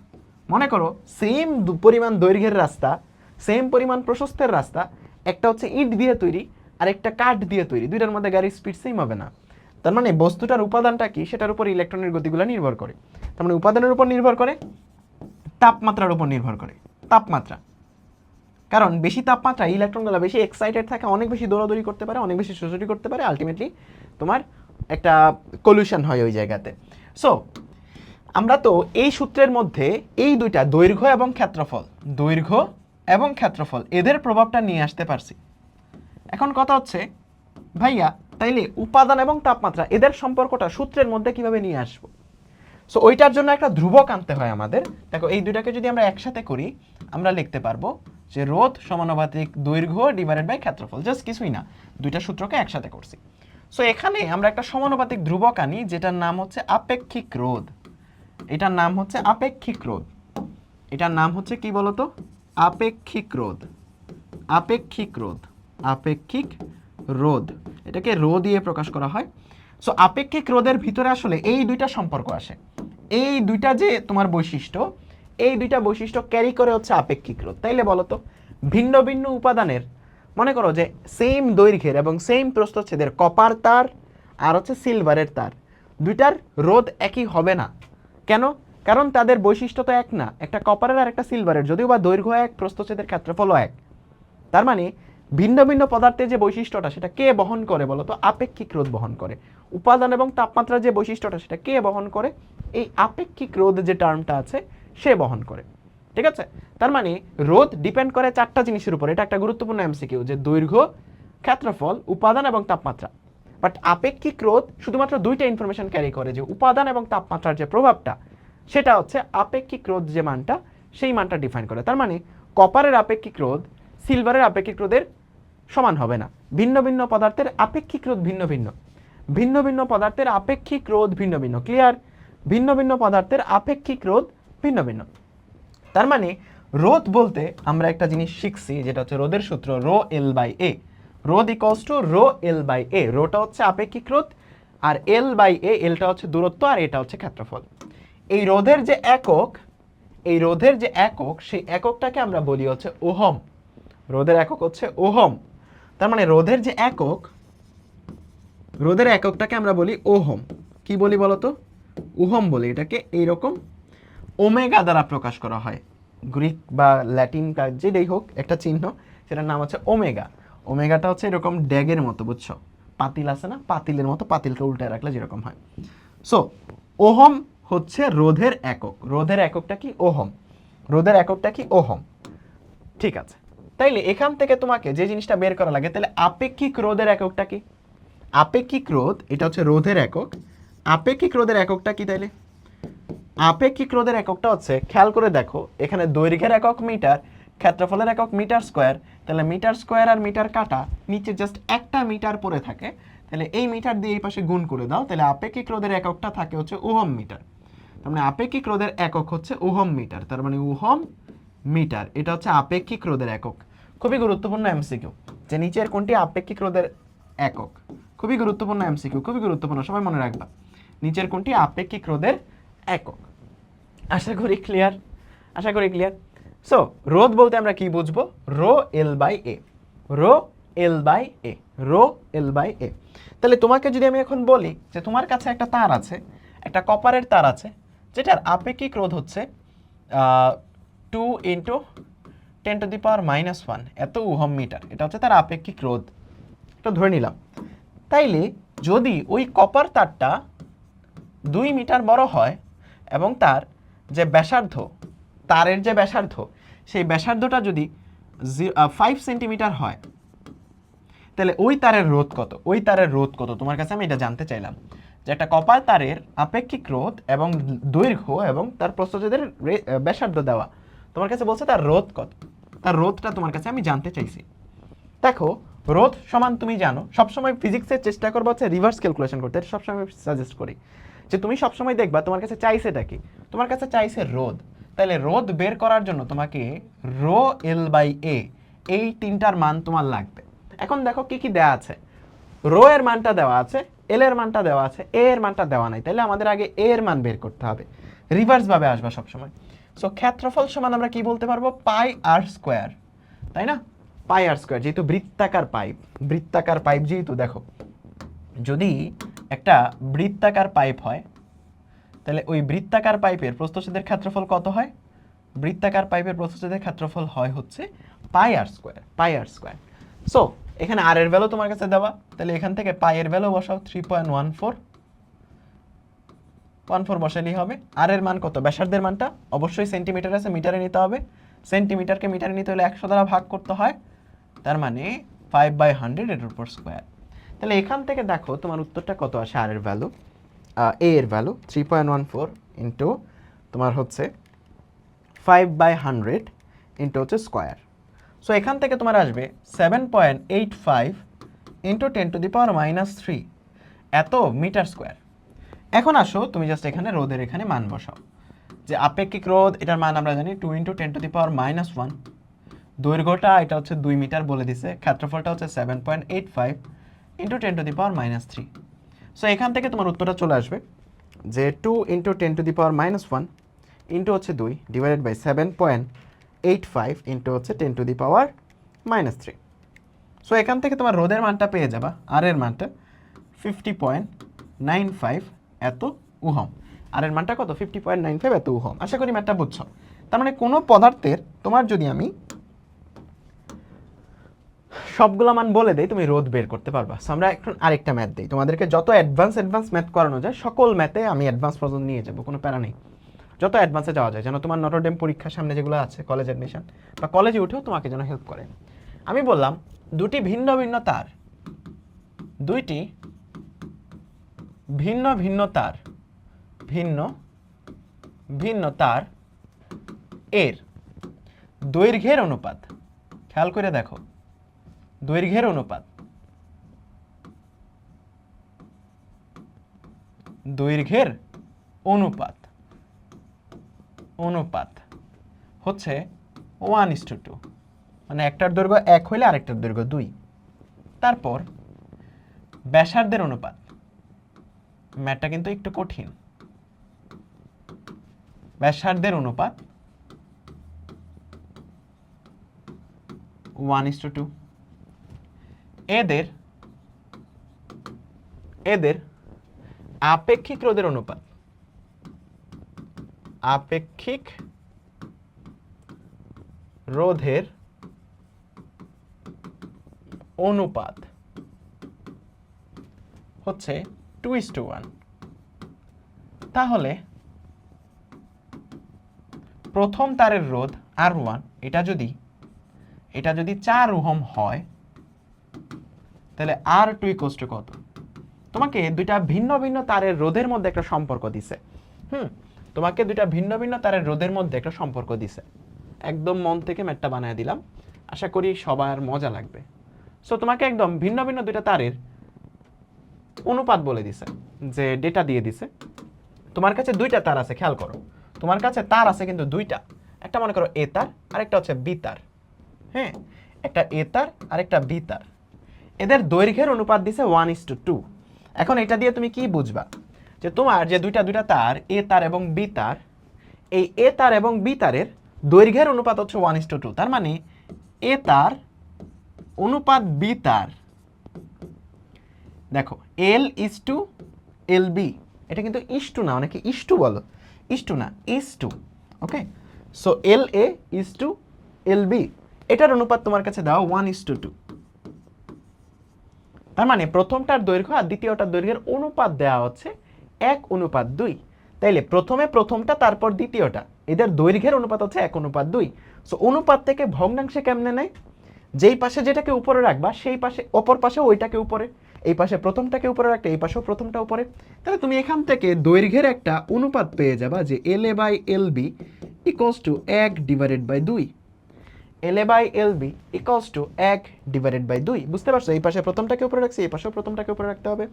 মনে করো সেম পরিমাণ দৈর্ঘ্যের রাস্তা, সেম পরিমাণ প্রশস্তের রাস্তা, একটা হচ্ছে ইট দিয়ে তৈরি আর একটা কাঠ দিয়ে তৈরি, দুইটার মধ্যে গাড়ির স্পিড সেম হবে না। তার মানে বস্তুটার উপাদানটা কি সেটার উপর ইলেকট্রনের গতিগুলো নির্ভর করে। তার মানে উপাদানের উপর নির্ভর করে, তাপমাত্রার উপর নির্ভর করে। তাপমাত্রা, কারণ বেশি তাপমাত্রা ইলেকট্রনগুলো বেশি এক্সাইটেড থাকে, অনেক বেশি দৌড়াদৌড়ি করতে পারে, অনেক বেশি ছোটাছুটি করতে পারে, আলটিমেটলি তোমার একটা কলিউশন হয় ওই জায়গাতে। সো আমরা তো এই সূত্রের মধ্যে এই দুইটা দৈর্ঘ্য এবং ক্ষেত্রফল, দৈর্ঘ্য এবং ক্ষেত্রফল এদের প্রভাবটা নিয়ে আসতে পারছি। এখন কথা হচ্ছে ভাইয়া তাইলে উপাদান এবং তাপমাত্রা এদের সম্পর্কটা সূত্রের মধ্যে কিভাবে নিয়ে আসবো? সো ওইটার জন্য একটা ধ্রুবক আনতে হয় আমাদের। দেখো এই দুইটাকে যদি আমরা একসাথে করি আমরা লিখতে পারবো যে রোধ সমানুপাতিক দৈর্ঘ্য ডিভাইডেড বাই ক্ষেত্রফল, জাস্ট কিছুই না, দুইটা সূত্রকে একসাথে করছি। সো এখানে আমরা একটা সমানুপাতিক ধ্রুবক আনি যেটার নাম হচ্ছে আপেক্ষিক রোধ। এটার নাম হচ্ছে আপেক্ষিক রোধ। এটার নাম হচ্ছে কি বলতো? আপেক্ষিক রোধ। আপেক্ষিক রোধ। আপেক্ষিক রোধ, এটাকে রো দিয়ে প্রকাশ করা হয়। সো আপেক্ষিক রোধের ভিতরে আসলে এই দুইটা সম্পর্ক আসে। এই দুইটা যে তোমার বৈশিষ্ট্য, এই দুইটা বৈশিষ্ট্য ক্যারি করে হচ্ছে আপেক্ষিক রোধ। তাইলে বলো তো, ভিন্ন ভিন্ন উপাদানের, মনে করো যে সেম দৈর্ঘ্যের এবং সেম প্রস্থচ্ছেদের কপার তার আর হচ্ছে সিলভারের তার, দুইটার রোধ একই হবে না। কেন? কারণ তাদের বৈশিষ্ট্য তো এক না, একটা কপারের আর একটা সিলভারের যদিও বা দৈর্ঘ্য এক, প্রস্থচ্ছেদের ক্ষেত্রফলও এক। তার মানে ভিন্ন ভিন্ন পদার্থের যে বৈশিষ্ট্যটা সেটা কে বহন করে বলো তো? আপেক্ষিক রোধ বহন করে। উপাদান এবং তাপমাত্রার যে বৈশিষ্ট্যটা সেটা কে বহন করে? এই আপেক্ষিক রোধ যে টার্মটা আছে সে বহন করে। ঠিক আছে? তার মানে রোধ ডিপেন্ড করে চারটা জিনিসের উপর। এটা একটা গুরুত্বপূর্ণ এমসিকিউ, যে দৈর্ঘ্য, ক্ষেত্রফল, উপাদান এবং তাপমাত্রা। বাট আপেক্ষিক রোধ শুধুমাত্র দুইটা ইনফরমেশন ক্যারি করে, যে উপাদান এবং তাপমাত্রার যে প্রভাবটা সেটা হচ্ছে আপেক্ষিক রোধ যে মানটা, সেই মানটা ডিফাইন করে। তার মানে কপারের আপেক্ষিক রোধ সিলভারের আপেক্ষিক রোধের সমান হবে না। ভিন্ন ভিন্ন পদার্থের আপেক্ষিক রোধ ভিন্ন ভিন্ন, ভিন্ন ভিন্ন পদার্থের আপেক্ষিক রোধ ভিন্ন ভিন্ন। ক্লিয়ার? ভিন্ন ভিন্ন পদার্থের আপেক্ষিক রোধ ভিন্ন ভিন্ন। তার মানে রোধ বলতে আমরা একটা জিনিস শিখছি, যেটা হচ্ছে রোধের সূত্র রো এল বাই এ। রোধ equals to rho L by A. রোটা হচ্ছে আপেক্ষিক রোধ, আর এল বাই এ, এলটা হচ্ছে দূরত্ব, আর এটা হচ্ছে ক্ষেত্রফল। এই রোধের যে একক, এই রোধের যে একক, সেই এককটাকে আমরা বলি হচ্ছে ওহম। রোধের একক হচ্ছে ওহম। তার মানে রোধের যে একক, রোধের এককটাকে আমরা বলি ওহম। কি বলি বলতো? ওহম বলি। এটাকে এইরকম ওমেগা দ্বারা প্রকাশ করা হয়। গ্রিক বা ল্যাটিন যেটাই হোক, একটা চিহ্ন, সেটার নাম হচ্ছে ওমেগা। ওমেগাটা হচ্ছে এরকম ড্যাগের মতো, বুঝছো? পাতিল আছে না, পাতিলের মতো, পাতিলকে উল্টায় রাখলে যেরকম হয়। সো ওহম হচ্ছে রোধের একক। রোধের এককটা কি? ওহম। রোধের এককটা কি? ওহম। ঠিক আছে, তাইলে এখান থেকে তোমাকে যে জিনিসটা বের করা লাগে, তাহলে আপেক্ষিক রোধের এককটা কি? আপেক্ষিক রোধ, এটা হচ্ছে রোধের একক। আপেক্ষিক রোধের এককটা কি তাইলে? আপেক্ষিক রোধের এককটা হচ্ছে, খেয়াল করে দেখো, এখানে দৈর্ঘ্যের একক মিটার, ক্ষেত্রফলের একক মিটার স্কোয়ার। তাহলে মিটার স্কোয়ার আর মিটার কাটা, নিচে জাস্ট একটা মিটার পড়ে থাকে, তাহলে এই মিটার দিয়ে এই পাশে গুণ করে দাও, তাহলে আপেক্ষিক রোধের এককটা থাকে হচ্ছে ওহম মিটার। তার মানে আপেক্ষিক রোধের একক হচ্ছে ওহম মিটার। তার মানে ওহম মিটার, এটা হচ্ছে আপেক্ষিক রোধের একক। খুবই গুরুত্বপূর্ণ এমসিকিউ, যে নিচের কোনটি আপেক্ষিক রোধের একক। খুবই গুরুত্বপূর্ণ এমসিকিউ, খুবই গুরুত্বপূর্ণ, সবাই মনে রাখবা। নিচের কোনটি আপেক্ষিক রোধের একক। আশা করি ক্লিয়ার, আশা করি ক্লিয়ার। সো রোধ বলতে আমরা কি বুঝবো? Rho L by A. Rho L by A. Rho L by A. তাহলে তোমাকে যদি আমি এখন বলি যে তোমার কাছে একটা তার আছে, একটা কপারের তার আছে, যেটার আপেক্ষিক রোধ হচ্ছে 2 ইন্টু 10⁻⁻1 এত ওহম মিটার, এটা হচ্ছে তার আপেক্ষিক রোধ, এটা ধরে নিলাম। তাইলে যদি ওই কপার তারটা 2 মিটার বড় হয় এবং তার যে ব্যাসার্ধ, তারের যে ব্যাসার্ধ, সেই ব্যাসার্ধটা যদি 5 সেন্টিমিটার হয়, তাহলে ওই তারের রোধ কত? ওই তারের রোধ কত তোমার কাছে আমি এটা জানতে চাইলাম, যে একটা কপার তারের আপেক্ষিক রোধ এবং দৈর্ঘ্য এবং তার প্রস্থচ্ছেদের ব্যাসার্ধ দেওয়া, তোমার কাছে বলছে তার রোধ কত। তার রোধটা তোমার কাছে আমি জানতে চাইছি। দেখো, রোধ সমান তুমি জানো, সবসময় ফিজিক্সের চেষ্টা করবো হচ্ছে রিভার্স ক্যালকুলেশন করতে, এটা সবসময় সাজেস্ট করি, যে তুমি সবসময় দেখবা তোমার কাছে চাইছেটা কি? তোমার কাছে চাইছে রোধ। তাহলে রোধ বের করার জন্য তোমাকে রো এল বাই এ, এই তিনটার মান তোমার লাগবে। এখন দেখো কি কি দেওয়া আছে। রো এর মানটা দেওয়া আছে, এল এর মানটা দেওয়া আছে, এ এর মানটা দেওয়া নাই। তাহলে আমাদের আগে এ এর মান বের করতে হবে, রিভার্স ভাবে আসবা সবসময়। সো ক্ষেত্রফল সমান আমরা কি বলতে পারবো? পাই আর স্কোয়ার, তাই না? পাই আর স্কোয়ার, যেহেতু বৃত্তাকার পাইপ, বৃত্তাকার পাইপ যেহেতু, দেখো যদি একটা বৃত্তাকার পাইপ হয়, তাহলে ওই বৃত্তাকার পাইপের প্রস্থচ্ছেদের ক্ষেত্রফল কত হয়? বৃত্তাকার পাইপের প্রস্থচ্ছেদের ক্ষেত্রফল হয় হচ্ছে পাই আর স্কোয়ার, পাই আর স্কোয়ার। সো এখানে আর এর ভ্যালু তোমার কাছে দেওয়া, তাহলে এখান থেকে পাই এর ভ্যালু বসাও 3.14 বসালেই হবে। আর এর মান কত? ব্যাসার্ধের মানটা অবশ্যই সেন্টিমিটার আছে, মিটারে নিতে হবে। সেন্টিমিটারকে মিটারে নিতে হলে 100 দ্বারা ভাগ করতে হয়, তার মানে 5/100 এর উপর স্কোয়ার। তাহলে এখান থেকে দেখো তোমার উত্তরটা কত আসে। আর এর ভ্যালু, এ এর ভ্যালু 3.14 ইন্টু তোমার হচ্ছে 5/100 ইন্টু হচ্ছে স্কোয়ার। সো এখান থেকে তোমার আসবে 7.85 ইন্টু 10⁻³ এত মিটার স্কোয়ার। এখন আসো তুমি জাস্ট এখানে রোধের এখানে মান বসাও, যে আপেক্ষিক রোধ এটার মান আমরা জানি 2 ইন্টু 10⁻⁻1, দৈর্ঘ্যটা এটা হচ্ছে 2 মিটার বলে দিছে, ক্ষেত্রফলটা হচ্ছে 7.85 ইন্টু 10⁻³ সো এখান থেকে তোমার উত্তরটা চলে আসবে যে 2 ইন্টু 10⁻1 ইন্টু হচ্ছে 2 ডিভাইডেড বাই 7.85 ইন্টু হচ্ছে 10⁻³ সো এখান থেকে তোমার রোধের মানটা পেয়ে যাবা, আর এর মানটা 50.95 এত ওহম। আর এর মানটা কত? 50.95 এত ওহম। আশা করি ম্যাথটা বুঝছো। তার মানে কোনো পদার্থের তোমার যদি আমি সবগুলো মান বলে দেই তুমি রোধ বের করতে পারবা। সো আমরা এখন আরেকটা ম্যাথ দিই তোমাদেরকে, যত অ্যাডভান্স ম্যাথ করানো যায় সকল ম্যাথে আমি অ্যাডভান্স পর্যন্ত নিয়ে যাবো, কোনো প্যারা নেই। যত অ্যাডভান্সে যাওয়া যায়, যেন তোমার নটরডেম পরীক্ষার সামনে যেগুলো আছে কলেজ অ্যাডমিশন বা কলেজে উঠেও তোমাকে যেন হেল্প করে। আমি বললাম দুটি ভিন্ন ভিন্ন তার, দুইটি ভিন্ন ভিন্ন তার, ভিন্ন ভিন্ন তার এর দৈর্ঘ্যের অনুপাত, খেয়াল করে দেখো, দৈর্ঘ্যের অনুপাত, দৈর্ঘ্যের অনুপাত অনুপাত হচ্ছে 1:2, মানে একটার দৈর্ঘ্য 1 হইলে আরেকটার দৈর্ঘ্য 2। তারপর ব্যাসার্ধের অনুপাত, ম্যাথটা কিন্তু একটু কঠিন, ব্যাসার্ধের অনুপাত 1:2। এদের এদের আপেক্ষিক রোধের অনুপাত, আপেক্ষিক রোধের অনুপাত হচ্ছে 2:1। তাহলে প্রথম তারের রোধ R1 এটা যদি 4 ওহম হয়, তাহলে R2 ইকুয়ালস টু কত? তোমাকে দুইটা ভিন্ন ভিন্ন তারের রোধের মধ্যে একটা সম্পর্ক দিছে। তোমাকে দুইটা ভিন্ন ভিন্ন তারের রোধের মধ্যে একটা সম্পর্ক দিছে। একদম মন থেকে ম্যাথটা বানিয়ে দিলাম, আশা করি সবার মজা লাগবে। সো তোমাকে একদম ভিন্ন ভিন্ন দুইটা তারের অনুপাত বলে দিছে, যে ডেটা দিয়ে দিছে। তোমার কাছে দুইটা তার আছে, খেয়াল করো, তোমার কাছে তার আছে কিন্তু দুইটা, একটা মনে করো এ তার আর একটা হচ্ছে বি তার। হ্যাঁ, একটা এ তার আর একটা বি তার, এদের দৈর্ঘ্যের অনুপাত দিছে 1:2। এখন এটা দিয়ে তুমি কি বুঝবা? যে তোমার যে দুইটা তার এ তার এবং বি তার, এই এ তার এবং বি তারের দৈর্ঘ্যের অনুপাত হচ্ছে 1:2। তার মানে এ তার অনুপাত বি তার, দেখো L:2 এটা কিন্তু ইস্টু না, অনেকে ইস্টু বলো, ইস্টু না, ইস্টু। ওকে, সো LA:2 LB, এটার অনুপাত তোমার কাছে দাও 1:2। তার মানে প্রথমটার দৈর্ঘ্য আর দ্বিতীয়টার দৈর্ঘ্যের অনুপাত দেওয়া হচ্ছে 1:2। তাইলে প্রথমে প্রথমটা তারপর দ্বিতীয়টা, এদের দৈর্ঘ্যের অনুপাত হচ্ছে 1:2। সো অনুপাত থেকে ভগ্নাংশে কেমনে নেয়? যেই পাশে যেটাকে উপরে রাখবা সেই পাশে অপর পাশে ওইটাকে উপরে, এই পাশে প্রথমটাকে উপরে রাখতে এই পাশেও প্রথমটা উপরে। তাহলে তুমি এখান থেকে দৈর্ঘ্যের একটা অনুপাত পেয়ে যাবা যে LA/LB equals to 1/2। LA/LB equals to 1/2। বুঝতে পারছো? এই পাশে প্রথমটাকে উপরে রাখছি, এই পাশেও প্রথমটাকে উপরে রাখতে হবে।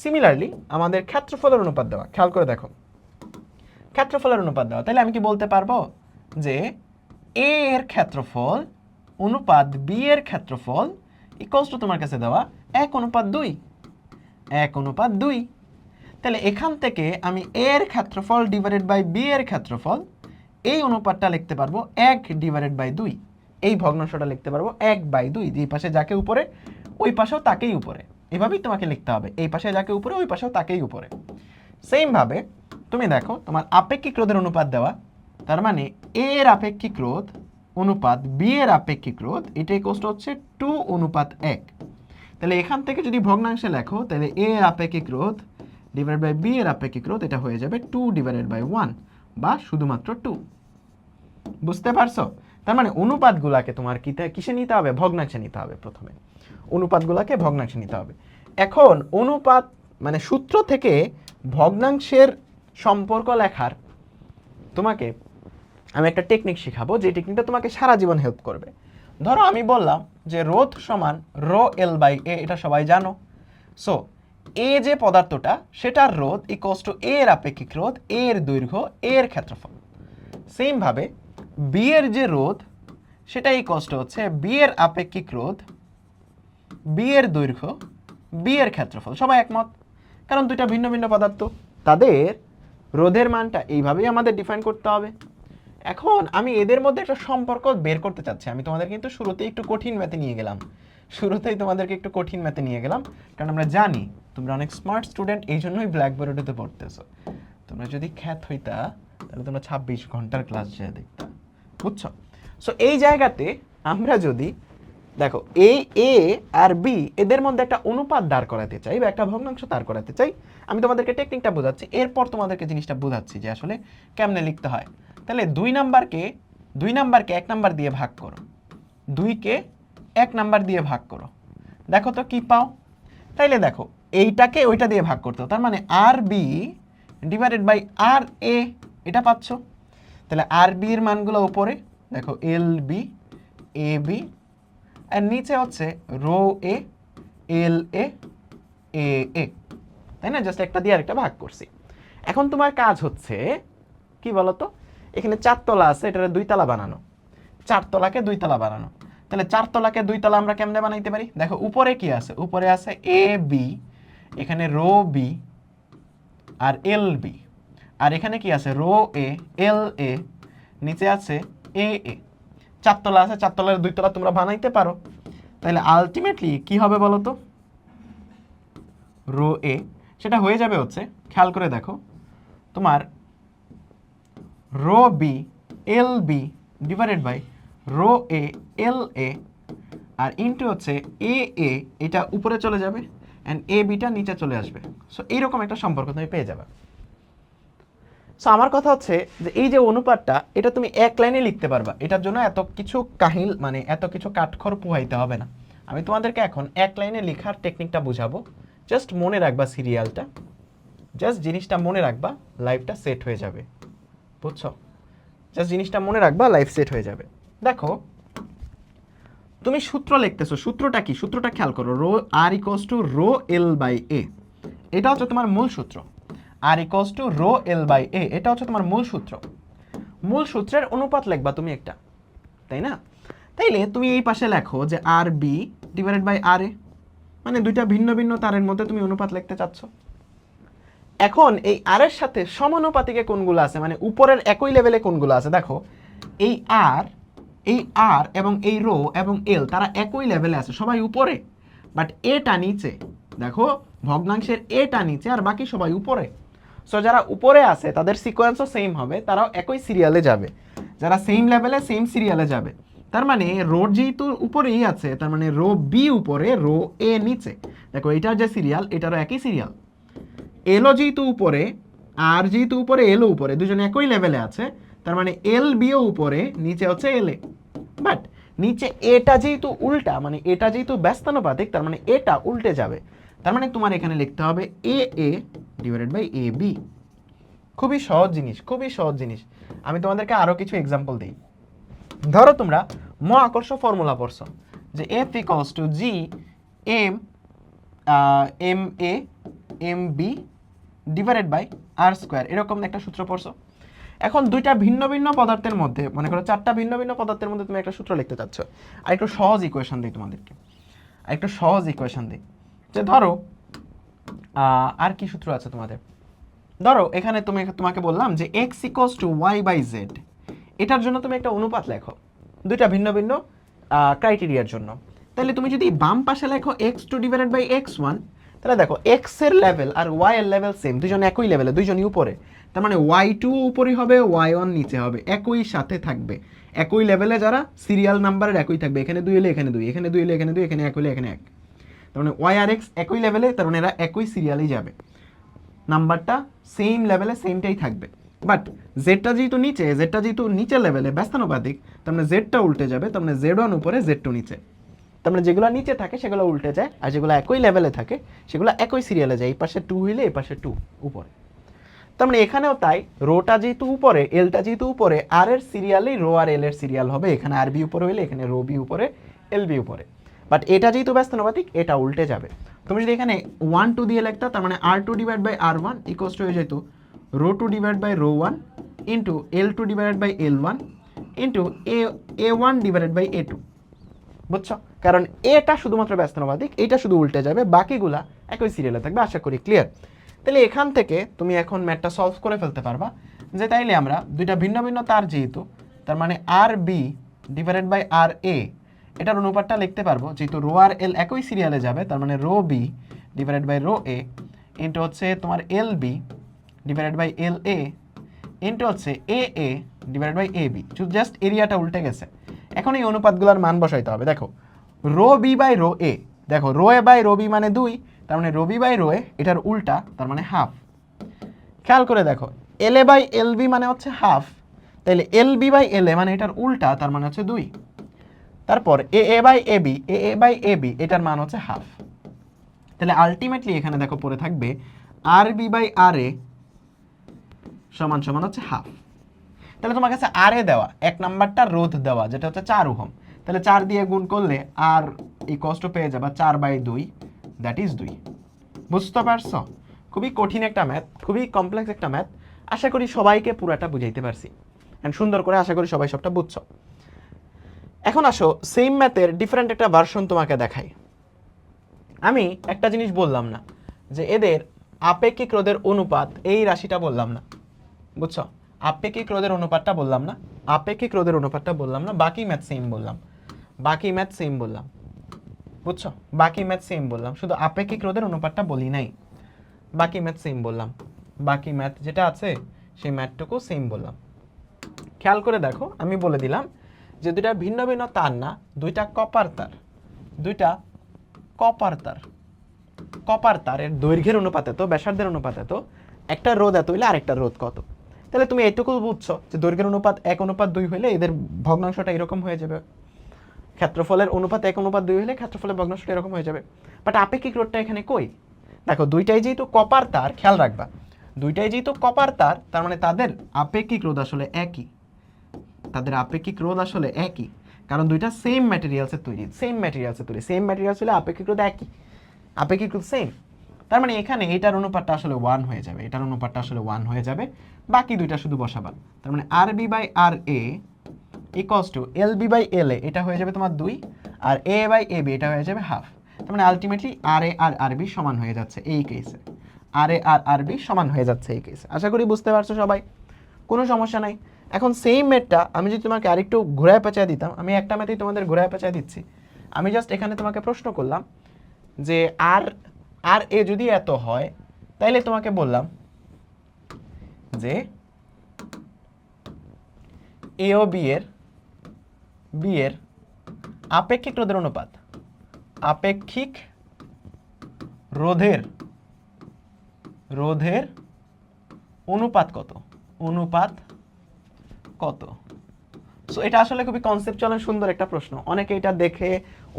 সিমিলারলি আমাদের ক্ষেত্রফলের অনুপাত দেওয়া, খেয়াল করে দেখো, ক্ষেত্রফলের অনুপাত দেওয়া, তাহলে আমি কি বলতে পারবো যে এ এর ক্ষেত্রফল অনুপাত বি এর ক্ষেত্রফল ইকুয়ালস টু তোমার কাছে দেওয়া 1:2। 1:2। তাহলে এখান থেকে আমি এ এর ক্ষেত্রফল ডিভাইডেড বাই বি এর ক্ষেত্রফল, এই অনুপাতটা লিখতে পারবো 1/2। এই ভগ্নাংশটা লিখতে পারবো 1/2। যেই পাশে যাকে উপরে ওই পাশেও তাকেই উপরে, এভাবেই তোমাকে লিখতে হবে, এই পাশে যাকে উপরে ওই পাশেও তাকেই উপরে। সেম ভাবে তুমি দেখো তোমার আপেক্ষিক রোধের অনুপাত দেওয়া, তার মানে এ এর আপেক্ষিক রোধ অনুপাত বি এর আপেক্ষিক রোধ, এটা ইকুয়ালস হচ্ছে 2:1। তাহলে এখান থেকে যদি ভগ্নাংশে লেখো, তাহলে এ এর আপেক্ষিক রোধ ডিভাইড বাই বি এর আপেক্ষিক রোধ, এটা হয়ে যাবে 2/1 বা শুধুমাত্র 2। বুঝতে পারছো? তার মানে অনুপাতগুলাকে তোমার কিসে নিতে হবে? ভগ্নাংশে নিতে হবে। প্রথমে অনুপাতগুলাকে ভগ্নাংশে নিতে হবে। এখন অনুপাত মানে সূত্র থেকে ভগ্নাংশের সম্পর্ক লেখার তোমাকে আমি একটা টেকনিক শেখাবো, যে টেকনিকটা তোমাকে সারা জীবন হেল্প করবে। ধরো আমি বললাম যে রোধ সমান রো এল বাই এ, এটা সবাই জানো। সো এ যে পদার্থটা সেটার রোধ ইকুয়ালস টু এ এর আপেক্ষিক রোধ, এ এর দৈর্ঘ্য, এ এর ক্ষেত্রফল। সেম ভাবে বি এর যে রোধ সেটা ইকুয়ালস টু হচ্ছে বি এর আপেক্ষিক রোধ, বি এর দৈর্ঘ্য, বি এর ক্ষেত্রফল। সবাই একমত? কারণ দুইটা ভিন্ন ভিন্ন পদার্থ, তাদের রোধের মানটা এইভাবেই আমাদের ডিফাইন করতে হবে। এখন আমি এদের মধ্যে একটা সম্পর্ক বের করতে চাচ্ছি। আমি তোমাদের কিন্তু শুরুতেই একটু কঠিন ম্যাথে নিয়ে গেলাম, শুরুতেই তোমাদেরকে একটু কঠিন ম্যাথে নিয়ে গেলাম, কারণ আমরা জানি তোমরা অনেক স্মার্ট স্টুডেন্ট, এই জন্যই ব্ল্যাকবোর্ডেতে পড়তেছো। তোমরা যদি খ্যাত হইতা তাহলে তোমরা 26 ঘন্টার ক্লাস যায় দেখতা, বুঝছো? সো এই জায়গাতে আমরা যদি দেখো এই এ আর বি এদের মধ্যে একটা অনুপাত দাঁড় করাতে চাই বা একটা ভগ্নাংশ দাঁড় করাতে চাই, আমি তোমাদেরকে টেকনিকটা বোঝাচ্ছি, এরপর তোমাদেরকে জিনিসটা বোঝাচ্ছি যে আসলে কেমনে লিখতে হয়। তাহলে 2 নাম্বারকে 1 নাম্বার দিয়ে ভাগ করো, 2কে 1 নাম্বার দিয়ে ভাগ করো, দেখো তো কি পাও। তাইলে দেখো এইটাকে ওইটা দিয়ে ভাগ করতে, তার মানে R B divided R R এ, এটা পাচ্ছ। তাহলে আর বি এর মানগুলো উপরে দেখো এল বি, এ বি, আর নিচে হচ্ছে রো এ, এল এ, এ, তাই না? জাস্ট একটা দিয়ে আরেকটা ভাগ করছি। এখন তোমার কাজ হচ্ছে কি বলতো, এখানে 4 তলা আছে, এটারে 2 তলা বানানো, 4 তলাকে 2 তলা বানানো। তাহলে 4 তলাকে 2 তলা আমরা কেমনে বানাইতে পারি? দেখো উপরে কি আছে, উপরে আছে এ বি, এখানে রো বি আর এল বি, আর এখানে কি আছে রো এ, এল এ, নিচে আছে এ এ। 4 তলা আছে, 4 তলার 2 তলা তোমরা বানাইতে পারো। তাহলে আলটিমেটলি কি হবে বলো তো, রো এ সেটা হয়ে যাবে হচ্ছে, খেয়াল করে দেখো, তোমার rho B L B divided by rho A L A, আর ইনটু হচ্ছে এ এ, এটা উপরে চলে যাবে অ্যান্ড এ বিটা নিচে চলে আসবে। সো এইরকম একটা সম্পর্ক তুমি পেয়ে যাবে। সো আমার কথা হচ্ছে যে এই যে অনুপাতটা, এটা তুমি এক লাইনে লিখতে পারবা, এটার জন্য এত কিছু কাহিল মানে এত কিছু কাঠখড় পোহাইতে হবে না। আমি তোমাদেরকে এখন এক লাইনে লেখার টেকনিকটা বুঝাবো, জাস্ট মনে রাখবা সিরিয়ালটা, জাস্ট জিনিসটা মনে রাখবা, লাইফটা সেট হয়ে যাবে, বুঝছো? জাস্ট জিনিসটা মনে রাখবা, লাইফ সেট হয়ে যাবে। দেখো তুমি সূত্র লিখতেছো, সূত্রটা কি? সূত্রটা খেয়াল করো, rho R equals to rho L by A, এটা হচ্ছে তোমার মূল সূত্র। R equals to rho L by A, এটা হচ্ছে তোমার মূল সূত্র। মূল সূত্রের অনুপাত লিখবা তুমি একটা, তাই না? তাইলে তুমি এই পাশে লেখো যে আর বি ডিভাইডেড বাই আর এ, মানে দুইটা ভিন্ন ভিন্ন তারের মধ্যে তুমি অনুপাত লিখতে চাচ্ছ। এখন এই আর এর সাথে সমানুপাতিকে কোনগুলো আছে, মানে উপরের একই লেভেলে কোনগুলো আছে, দেখো এই আর এবং এই রো এবং এল তারা একই লেভেলে আছে, সবাই উপরে, বাট এটা নিচে। দেখো ভগ্নাংশের এটা নিচে আর বাকি সবাই উপরে। সো যারা উপরে আছে তাদের সিকোয়েন্সও সেম হবে, তারাও একই সিরিয়ালে যাবে, যারা সেম লেভেলে সেম সিরিয়ালে যাবে। তার মানে রো যেহেতু উপরেই আছে, তার মানে রো বি উপরে, রো এ নিচে। দেখো এটার যে সিরিয়াল এটারও একই সিরিয়াল। এলও যেহেতু উপরে, আর যেহেতু উপরে, এলও উপরে, দুজনে একই লেভেলে আছে, তার মানে এল বিও উপরে, নিচে হচ্ছে এল এ। বাট নিচে এটা যেহেতু উল্টা, মানে এটা যেহেতু ব্যস্তানুপাতিক, তার মানে এটা উল্টে যাবে। তার মানে তোমার এখানে লিখতে হবে এ A divided by A B. খুবই সহজ জিনিস, খুবই সহজ জিনিস। আমি তোমাদেরকে আরো কিছু এক্সাম্পল দিই। ধরো তোমরা মহাকর্ষ ফর্মুলা পড়ছো যে F equals to G M A M B divided divided R আর স্কোয়ার, এরকম একটা সূত্র পড়ছো। এখন দুইটা ভিন্ন ভিন্ন পদার্থের মধ্যে, মনে করো 4টা ভিন্ন ভিন্ন পদার্থের মধ্যে তুমি একটা সূত্র লিখতে চাচ্ছ। আর একটু সহজ ইকুয়েশন দিই তোমাদেরকে, আর একটু সহজ ইকুয়েশন দিই যে ধরো আর কি সূত্র আছে তোমাদের। ধরো এখানে তোমাকে বললাম যে X equals to Y by Z, এটার জন্য তুমি একটা অনুপাত লেখো দুইটা ভিন্ন ভিন্ন ক্রাইটেরিয়ার জন্য। তাহলে তুমি যদি বাম পাশে লেখো X two divided by X one, তাহলে দেখো এক্স এর লেভেল আর ওয়াই এর লেভেল সেম, দুজন একই লেভেলে, দুইজনই উপরে। তার মানে ওয়াই টু উপরে হবে, ওয়াই ওয়ান নিচে হবে, একই সাথে থাকবে, একই লেভেলে যারা সিরিয়াল নাম্বারের একই থাকবে। এখানে 2 এলে এখানে 2, এখানে 2 এলে এখানে 2, এখানে 1 হলে এখানে 1। তার মানে ওয়াই আর এক্স একই লেভেলে, তার মানে এরা একই সিরিয়ালেই যাবে, নাম্বারটা সেম লেভেলে সেমটাই থাকবে। বাট জেডটা যেহেতু নিচে লেভেলে ব্যস্তানুপাতিক, তার মানে জেডটা উল্টে যাবে, তার মানে জেড ওয়ান উপরে জেড টু নিচে। তার মানে যেগুলো নিচে থাকে সেগুলো উল্টে যায়, আর যেগুলো একই লেভেলে থাকে সেগুলো একই সিরিয়ালে যায়, এই পাশে 2 হইলে এই পাশে 2 উপরে। তার মানে এখানেও তাই, রোটা যেহেতু উপরে, এলটা যেহেতু উপরে, আর এর সিরিয়ালেই রো আর এল এর সিরিয়াল হবে, এখানে আর বি উপরে হইলে এখানে রো বি উপরে, এল বি উপরে। বাট এটা যেহেতু ব্যস্তানুপাতিক, এটা উল্টে যাবে। তুমি যদি এখানে 1 2 দিয়ে লিখতা, তার মানে R2 divide by R1 equals to হয়ে যেত rho 2 divide by rho 1 into L2 divide by L1 into A1 divided by A2। বুঝছো? কারণ এটা শুধুমাত্র ব্যস্তানুপাতিক, এটা শুধু উল্টে যাবে, বাকিগুলা একই সিরিয়ালে থাকবে। আশা করি ক্লিয়ার। তাহলে এখান থেকে তুমি এখন ম্যাথটা সলভ করে ফেলতে পারবা যে তাইলে আমরা দুইটা ভিন্ন ভিন্ন তার যেহেতু, তার মানে R B divided R R এ, এটার অনুপাতটা লিখতে পারবো যেহেতু রো আর এল একই সিরিয়ালে যাবে, তার মানে rho B divided by rho A into হচ্ছে তোমার L B divided by L A into হচ্ছে A A divided by A B. Just এরিয়াটা উল্টে গেছে। এখন এই অনুপাতগুলোর মান বসাইতে হবে। দেখো rho B by rho A, দেখো rho A by rho B মানে 2, তার মানে rho B by rho A এটার উল্টা, তার মানে হাফ। খেয়াল করে দেখো এল এ বাই এল বি মানে হচ্ছে হাফ, তাহলে এল বি বাই এল এ মানে এটার উল্টা, তার মানে হচ্ছে 2। তারপর A A by A B, A A by A B এটার মান হচ্ছে হাফ। তাহলে আলটিমেটলি এখানে দেখো পড়ে থাকবে আর বি বাই আর এ সমান সমান হচ্ছে হাফ। তাহলে তোমার কাছে আর এ দেওয়া, এক নাম্বারটা রোধ দেওয়া যেটা হচ্ছে 4 ওহম, তাহলে 4 দিয়ে গুণ করলে আর ইকুয়ালস টু পেয়ে যাবা 4/2, দ্যাট ইজ 2। বুঝতে পারছো? খুবই কঠিন একটা ম্যাথ, খুবই কমপ্লেক্স একটা ম্যাথ। আশা করি সবাইকে পুরাটা বুঝাইতে পারছি অ্যান্ড সুন্দর করে, আশা করি সবাই সবটা বুঝছো। এখন আসো সেম ম্যাথের ডিফারেন্ট একটা ভার্সন তোমাকে দেখাই। আমি একটা জিনিস বললাম না যে এদের আপেক্ষিক রোধের অনুপাত, এই রাশিটা বললাম না, বুঝছো? আপেক্ষিক রোধের অনুপাতটা বললাম না, আপেক্ষিক রোধের অনুপাতটা বললাম না, বাকি ম্যাথ সেম বললাম, বাকি ম্যাথ সেম বললাম, বুঝছো? বাকি ম্যাথ সেম বললাম, শুধু আপেক্ষিক রোধের অনুপাতটা বলি নাই। বাকি ম্যাথ সেম বললাম, বাকি ম্যাথ যেটা আছে সেই ম্যাথটুকু সেম বললাম। খেয়াল করে দেখো, আমি বলে দিলাম যে দুইটা ভিন্ন ভিন্ন তার না, দুইটা কপার তার, দুইটা কপার তার। কপার তারের দৈর্ঘ্যের অনুপাতে তো ব্যাসার্ধের অনুপাতে তো একটা রোধ এত হইলে আরেকটা রোধ কত। তাহলে তুমি এটুকু বুঝছো যে দৈর্ঘ্যের অনুপাত 1:2 হইলে এদের ভগ্নাংশটা এরকম হয়ে যাবে, ক্ষেত্রফলের অনুপাত 1:2 হলে ক্ষেত্রফলের ভগ্নাংশটা এরকম হয়ে যাবে। বাট আপেক্ষিক রোধটা এখানে কই? দেখো দুইটাই যেহেতু কপার তার, খেয়াল রাখবা দুইটাই যেহেতু কপার তার, তার মানে তাদের আপেক্ষিক রোধ আসলে একই, তাদের আপেক্ষিক রোধ আসলে একই, কারণ দুইটা সেম ম্যাটেরিয়ালসের তৈরি, সেম ম্যাটেরিয়ালসের তৈরি, সেম ম্যাটেরিয়ালস হলে আপেক্ষিক রোধ একই, আপেক্ষিক রোধ সেম। তার মানে এখানে এটার অনুপাতটা আসলে 1 হয়ে যাবে, এটার অনুপাতটা আসলে 1 হয়ে যাবে, বাকি দুইটা শুধু বসাবা। তার মানে R B by R A equals to L B by L A, এটা হয়ে যাবে তোমার 2, আর এ বাই এ বি এটা হয়ে যাবে হাফ। তার মানে আলটিমেটলি আর এ আর আর বি সমান হয়ে যাচ্ছে এই কেসে, আর এ আর আর বি সমান হয়ে যাচ্ছে এই কেসে। আশা করি বুঝতে পারছো সবাই, কোনো সমস্যা নাই। এখন সেম ম্যাথটা আমি যদি তোমাকে আরেকটু ঘোরায় পেঁচায় দিতাম, আমি একটা ম্যাথেই তোমাদের ঘোরায় পেঁচায় দিচ্ছি। আমি জাস্ট এখানে তোমাকে প্রশ্ন করলাম যে আর আর এ যদি এত হয়, তাইলে তোমাকে বললাম যে এ ও বি এর আপেক্ষিক রোধের অনুপাত, আপেক্ষিক রোধের অনুপাত কত, অনুপাত কত? সো এটা আসলে খুবই কনসেপচুয়াল সুন্দর একটা প্রশ্ন। অনেকে এটা দেখে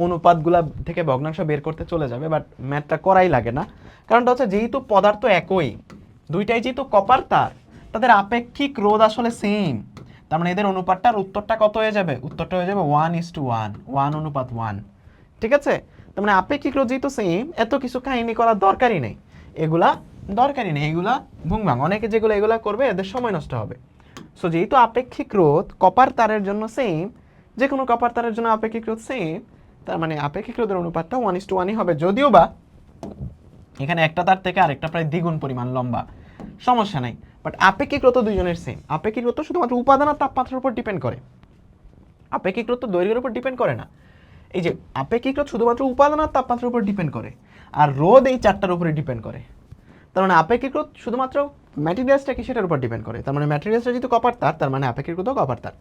অনুপাতগুলা থেকে ভগ্নাংশ বের করতে চলে যাবে, বাট ম্যাথটা করাই লাগে না। কারণটা হচ্ছে যেহেতু পদার্থ একই, দুইটাই যেহেতু কপার তার, তাদের আপেক্ষিক রোধ আসলে সেম, তার মানে এদের অনুপাতটার উত্তরটা কত হয়ে যাবে? উত্তরটা হয়ে যাবে 1:1, 1:1। ঠিক আছে? তার মানে আপেক্ষিক রোধ যেহেতু সেম, এত কিছু কাহিনী করার দরকারই নেই, এগুলা দরকারই নেই, এগুলা ভুংভাং। অনেকে যেগুলো এগুলা করবে এদের সময় নষ্ট হবে। সো যেহেতু আপেক্ষিক রোধ কপার তারের জন্য সেম, যে কোনো কপার তারের জন্য আপেক্ষিক রোধ সেম, তার মানে আপেক্ষিক রোধের অনুপাতটা 1:1ই হবে। যদিও বা এখানে একটা তার থেকে আরেকটা প্রায় দ্বিগুণ পরিমাণ লম্বা, সমস্যা নাই। বাট আপেক্ষিক রোধ দুইজনের সেম। আপেক্ষিক রোধ শুধুমাত্র উপাদান আর তাপমাত্রার উপর ডিপেন্ড করে, আপেক্ষিক রোধ দৈর্ঘ্যের উপর ডিপেন্ড করে না। এই যে আপেক্ষিক রোধ শুধুমাত্র উপাদান আর তাপমাত্রার উপর ডিপেন্ড করে, আর রোধ এই চারটার উপরে ডিপেন্ড করে। তার মানে আপেক্ষিক রোধ শুধুমাত্র ম্যাটেরিয়ালসটা কি সেটার উপর ডিপেন্ড করে। তার মানে ম্যাটেরিয়ালসটা যেহেতু কপার তার, তার মানে আপেক্ষিক রোধও কপার তার,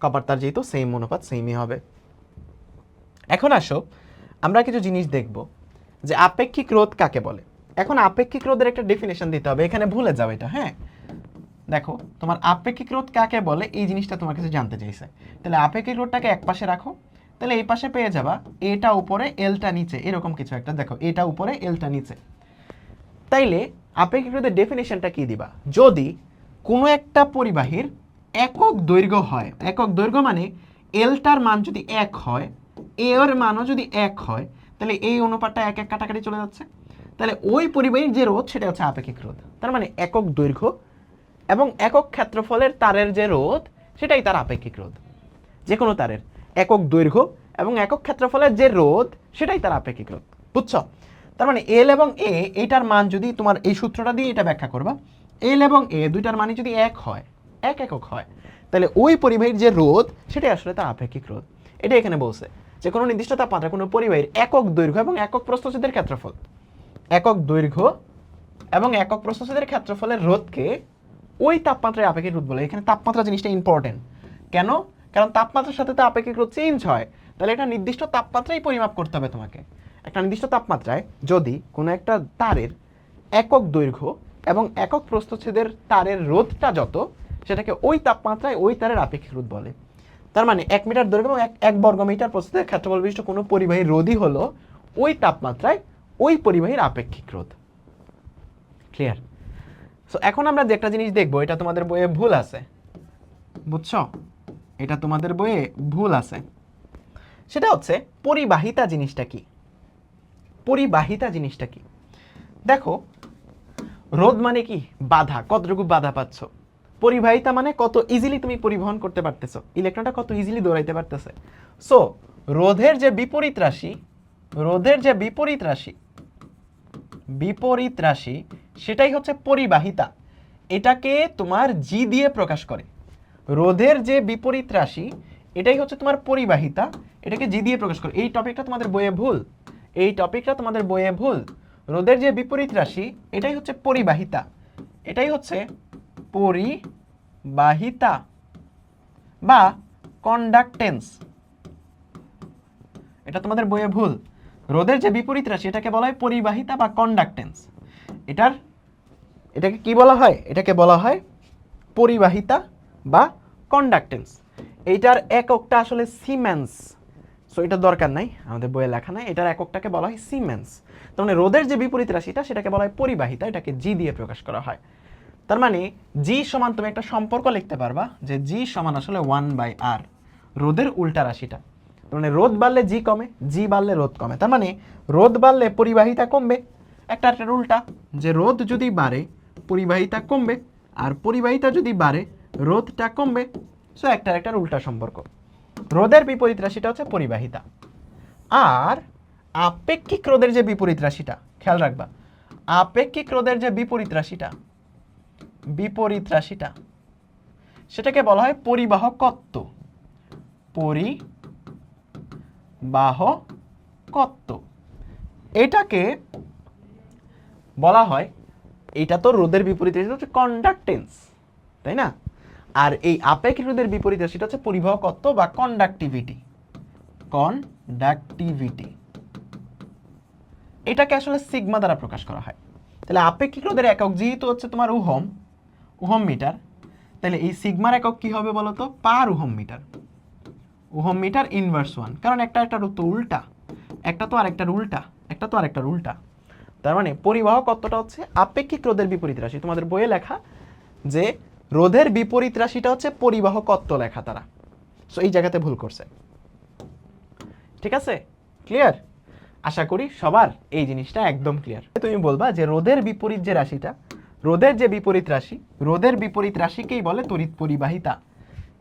কপার তার যেহেতু সেম অনুপাত সেমই হবে। এখন আসো আমরা কিছু জিনিস দেখব যে আপেক্ষিক রোধ কাকে বলে। এখন আপেক্ষিক রোধের একটা ডেফিনেশন দিতে হবে, এখানে ভুলে যাও এটা। হ্যাঁ দেখো, তোমার আপেক্ষিক রোধ কাকে বলে এই জিনিসটা তোমার কাছে জানতে চাইছে। তাহলে আপেক্ষিক রোধটাকে এক পাশে রাখো, তাহলে এই পাশে পেয়ে যাবা এটা উপরে এলটা নিচে, এরকম কিছু একটা। দেখো এটা উপরে এলটা নিচে, তাইলে আপেক্ষিক রোধের ডেফিনেশনটা কি দিবা? যদি কোনো একটা পরিবাহীর একক দৈর্ঘ্য হয়, একক দৈর্ঘ্য মানে এলটার মান যদি 1 হয়, এর মানও যদি 1 হয়, তাহলে এই অনুপাতটা 1 1 কাটাকাটি চলে যাচ্ছে, তাহলে ওই পরিবাহীর যে রোধ সেটা হচ্ছে আপেক্ষিক রোধ। তার মানে একক দৈর্ঘ্য এবং একক ক্ষেত্রফলের তারের যে রোধ সেটাই তার আপেক্ষিক রোধ। যে কোনো তারের একক দৈর্ঘ্য এবং একক ক্ষেত্রফলের যে রোধ সেটাই তার আপেক্ষিক রোধ। বুঝছো? তার মানে এল এবং এ এইটার মান যদি তোমার এই সূত্রটা দিয়ে এটা ব্যাখ্যা করবা, এল এবং এ দুইটার মানে যদি 1 হয়, 1 একক হয়, তাহলে ওই পরিবাহীর যে রোধ সেটাই আসলে তার আপেক্ষিক রোধ। এটা এখানে বলছে যে কোনো নির্দিষ্ট তাপমাত্রা কোনো পরিবাহীর একক দৈর্ঘ্য এবং একক প্রস্থচ্ছেদের ক্ষেত্রফল, একক দৈর্ঘ্য এবং একক প্রস্থচ্ছেদের ক্ষেত্রফলের রোধকে ওই তাপমাত্রায় আপেক্ষিক রোধ বলে। এখানে তাপমাত্রা জিনিসটা ইম্পর্টেন্ট। কেন? কারণ তাপমাত্রার সাথে তো আপেক্ষিক রোধ চেঞ্জ হয়, তাহলে একটা নির্দিষ্ট তাপমাত্রায় পরিমাপ করতে হবে তোমাকে। একটা নির্দিষ্ট তাপমাত্রায় যদি কোনো একটা তারের একক দৈর্ঘ্য এবং একক প্রস্থচ্ছেদের তারের রোধটা যত, সেটাকে ওই তাপমাত্রায় ওই তারের আপেক্ষিক রোধ বলে। তার মানে 1 মিটার দৈর্ঘ্য এবং 1 বর্গ মিটার প্রস্থচ্ছেদের ক্ষেত্রফল বিশিষ্ট কোনো পরিবাহীর রোধই হলো ওই তাপমাত্রায় ওই পরিবাহীর আপেক্ষিক রোধ। ক্লিয়ার? সো এখন আমরা যে একটা জিনিস দেখবো, এটা তোমাদের বইয়ে ভুল আছে, বুঝছো? এটা তোমাদের বইয়ে ভুল আছে। সেটা হচ্ছে পরিবাহিতা জিনিসটা কি? পরিবাহিতা জিনিসটা কি? দেখো, রোধ মানে কি? বাধা, কতটুকু বাধা পাচ্ছ। পরিবাহিতা মানে কত ইজিলি তুমি পরিবহন করতে পারতেছো, ইলেকট্রনটা কত ইজিলি দৌড়াইতে পারতেছে। সো রোধের যে বিপরীত রাশি, রোধের যে বিপরীত রাশি, বিপরীত রাশি সেটাই হচ্ছে পরিবাহিতা। এটাকে তোমার জি দিয়ে প্রকাশ করে। রোধের যে বিপরীত রাশি এটাই হচ্ছে তোমার পরিবাহিতা, এটাকে জি দিয়ে প্রকাশ করে। এই টপিকটা তোমাদের বইয়ে ভুল, এই টপিকটা তোমাদের বইয়ে ভুল। রোধের যে বিপরীত রাশি এটাই হচ্ছে পরিবাহিতা, এটাই হচ্ছে পরিবাহিতা বা কন্ডাক্টেন্স। এটা তোমাদের বইয়ে ভুল। রোধের যে বিপরীত রাশি এটাকে বলা হয় পরিবাহিতা বা কন্ডাক্টেন্স। এটাকে কি বলা হয়? এটাকে বলা হয় পরিবাহিতা বা কন্ডাক্টেন্স। এইটার এককটা আসলে সিমেন্স। সো এটা দরকার নাই, আমাদের বইয়ে লেখা নাই। এটার এককটাকে বলা হয় সিমেন্স। তার মানে রোধের যে বিপরীত রাশিটা সেটাকে বলা হয় পরিবাহিতা, এটাকে জি দিয়ে প্রকাশ করা হয়। তার মানে জি সমান তুমি একটা সম্পর্ক লিখতে পারবা যে জি সমান আসলে 1/r, রোধের উল্টা রাশিটা। তার মানে রোধ বাড়লে জি কমে, জি বাড়লে রোধ কমে। তার মানে রোধ বাড়লে পরিবাহিতা কমবে, একটা উল্টা, যে রোধ যদি বাড়ে পরিবাহিতা কমবে, আর পরিবাহিতা যদি বাড়ে রোধটা কমবে। সো একটার উল্টা সম্পর্ক। রোধের বিপরীত রাশিটা হচ্ছে পরিবাহিতা। আর আপেক্ষিক রোধের যে বিপরীত রাশিটা, খেয়াল রাখবা, আপেক্ষিক রোধের যে বিপরীত রাশিটা, বিপরীত রাশিটা সেটাকে বলা হয় পরিবাহকত্ব। পরিবাহকত্ব এটাকে বলা হয়, এটা তো রোধের বিপরীত রাশি হচ্ছে কন্ডাক্টেন্স, তাই না? আর এই আপেক্ষিক রোধের বিপরীত রাশিটা হচ্ছে পরিবাহকত্ব বা কন্ডাক্টিভিটি। কন্ডাক্টিভিটি এটাকে আসলে সিগমা দ্বারা প্রকাশ করা হয়। তাহলে আপেক্ষিক রোধের একক যেহেতু হচ্ছে তোমার ওহম মিটার, তাহলে এই সিগমার একক কি হবে বলো তো? Per ohm metre. Ohm metre inverse 1, কারণ একটা রোধ তো উল্টা, একটা তো আরেকটার উল্টা, একটা তো আরেকটার উল্টা। তার মানে পরিবাহকত্বটা হচ্ছে আপেক্ষিক রোধের বিপরীত রাশি। তোমাদের বইয়ে লেখা যে রোধের বিপরীত রাশিটা হচ্ছে পরিবাহকত্ব লেখা তারা। সো এই জায়গাতে ভুল করছে। ঠিক আছে? ক্লিয়ার? আশা করি সবার এই জিনিসটা একদম ক্লিয়ার। তুমি বলবা যে রোধের বিপরীত যে রাশিটা, রোধের যে বিপরীত রাশি, রোধের বিপরীত রাশিকেই বলে তড়িৎ পরিবাহিতা।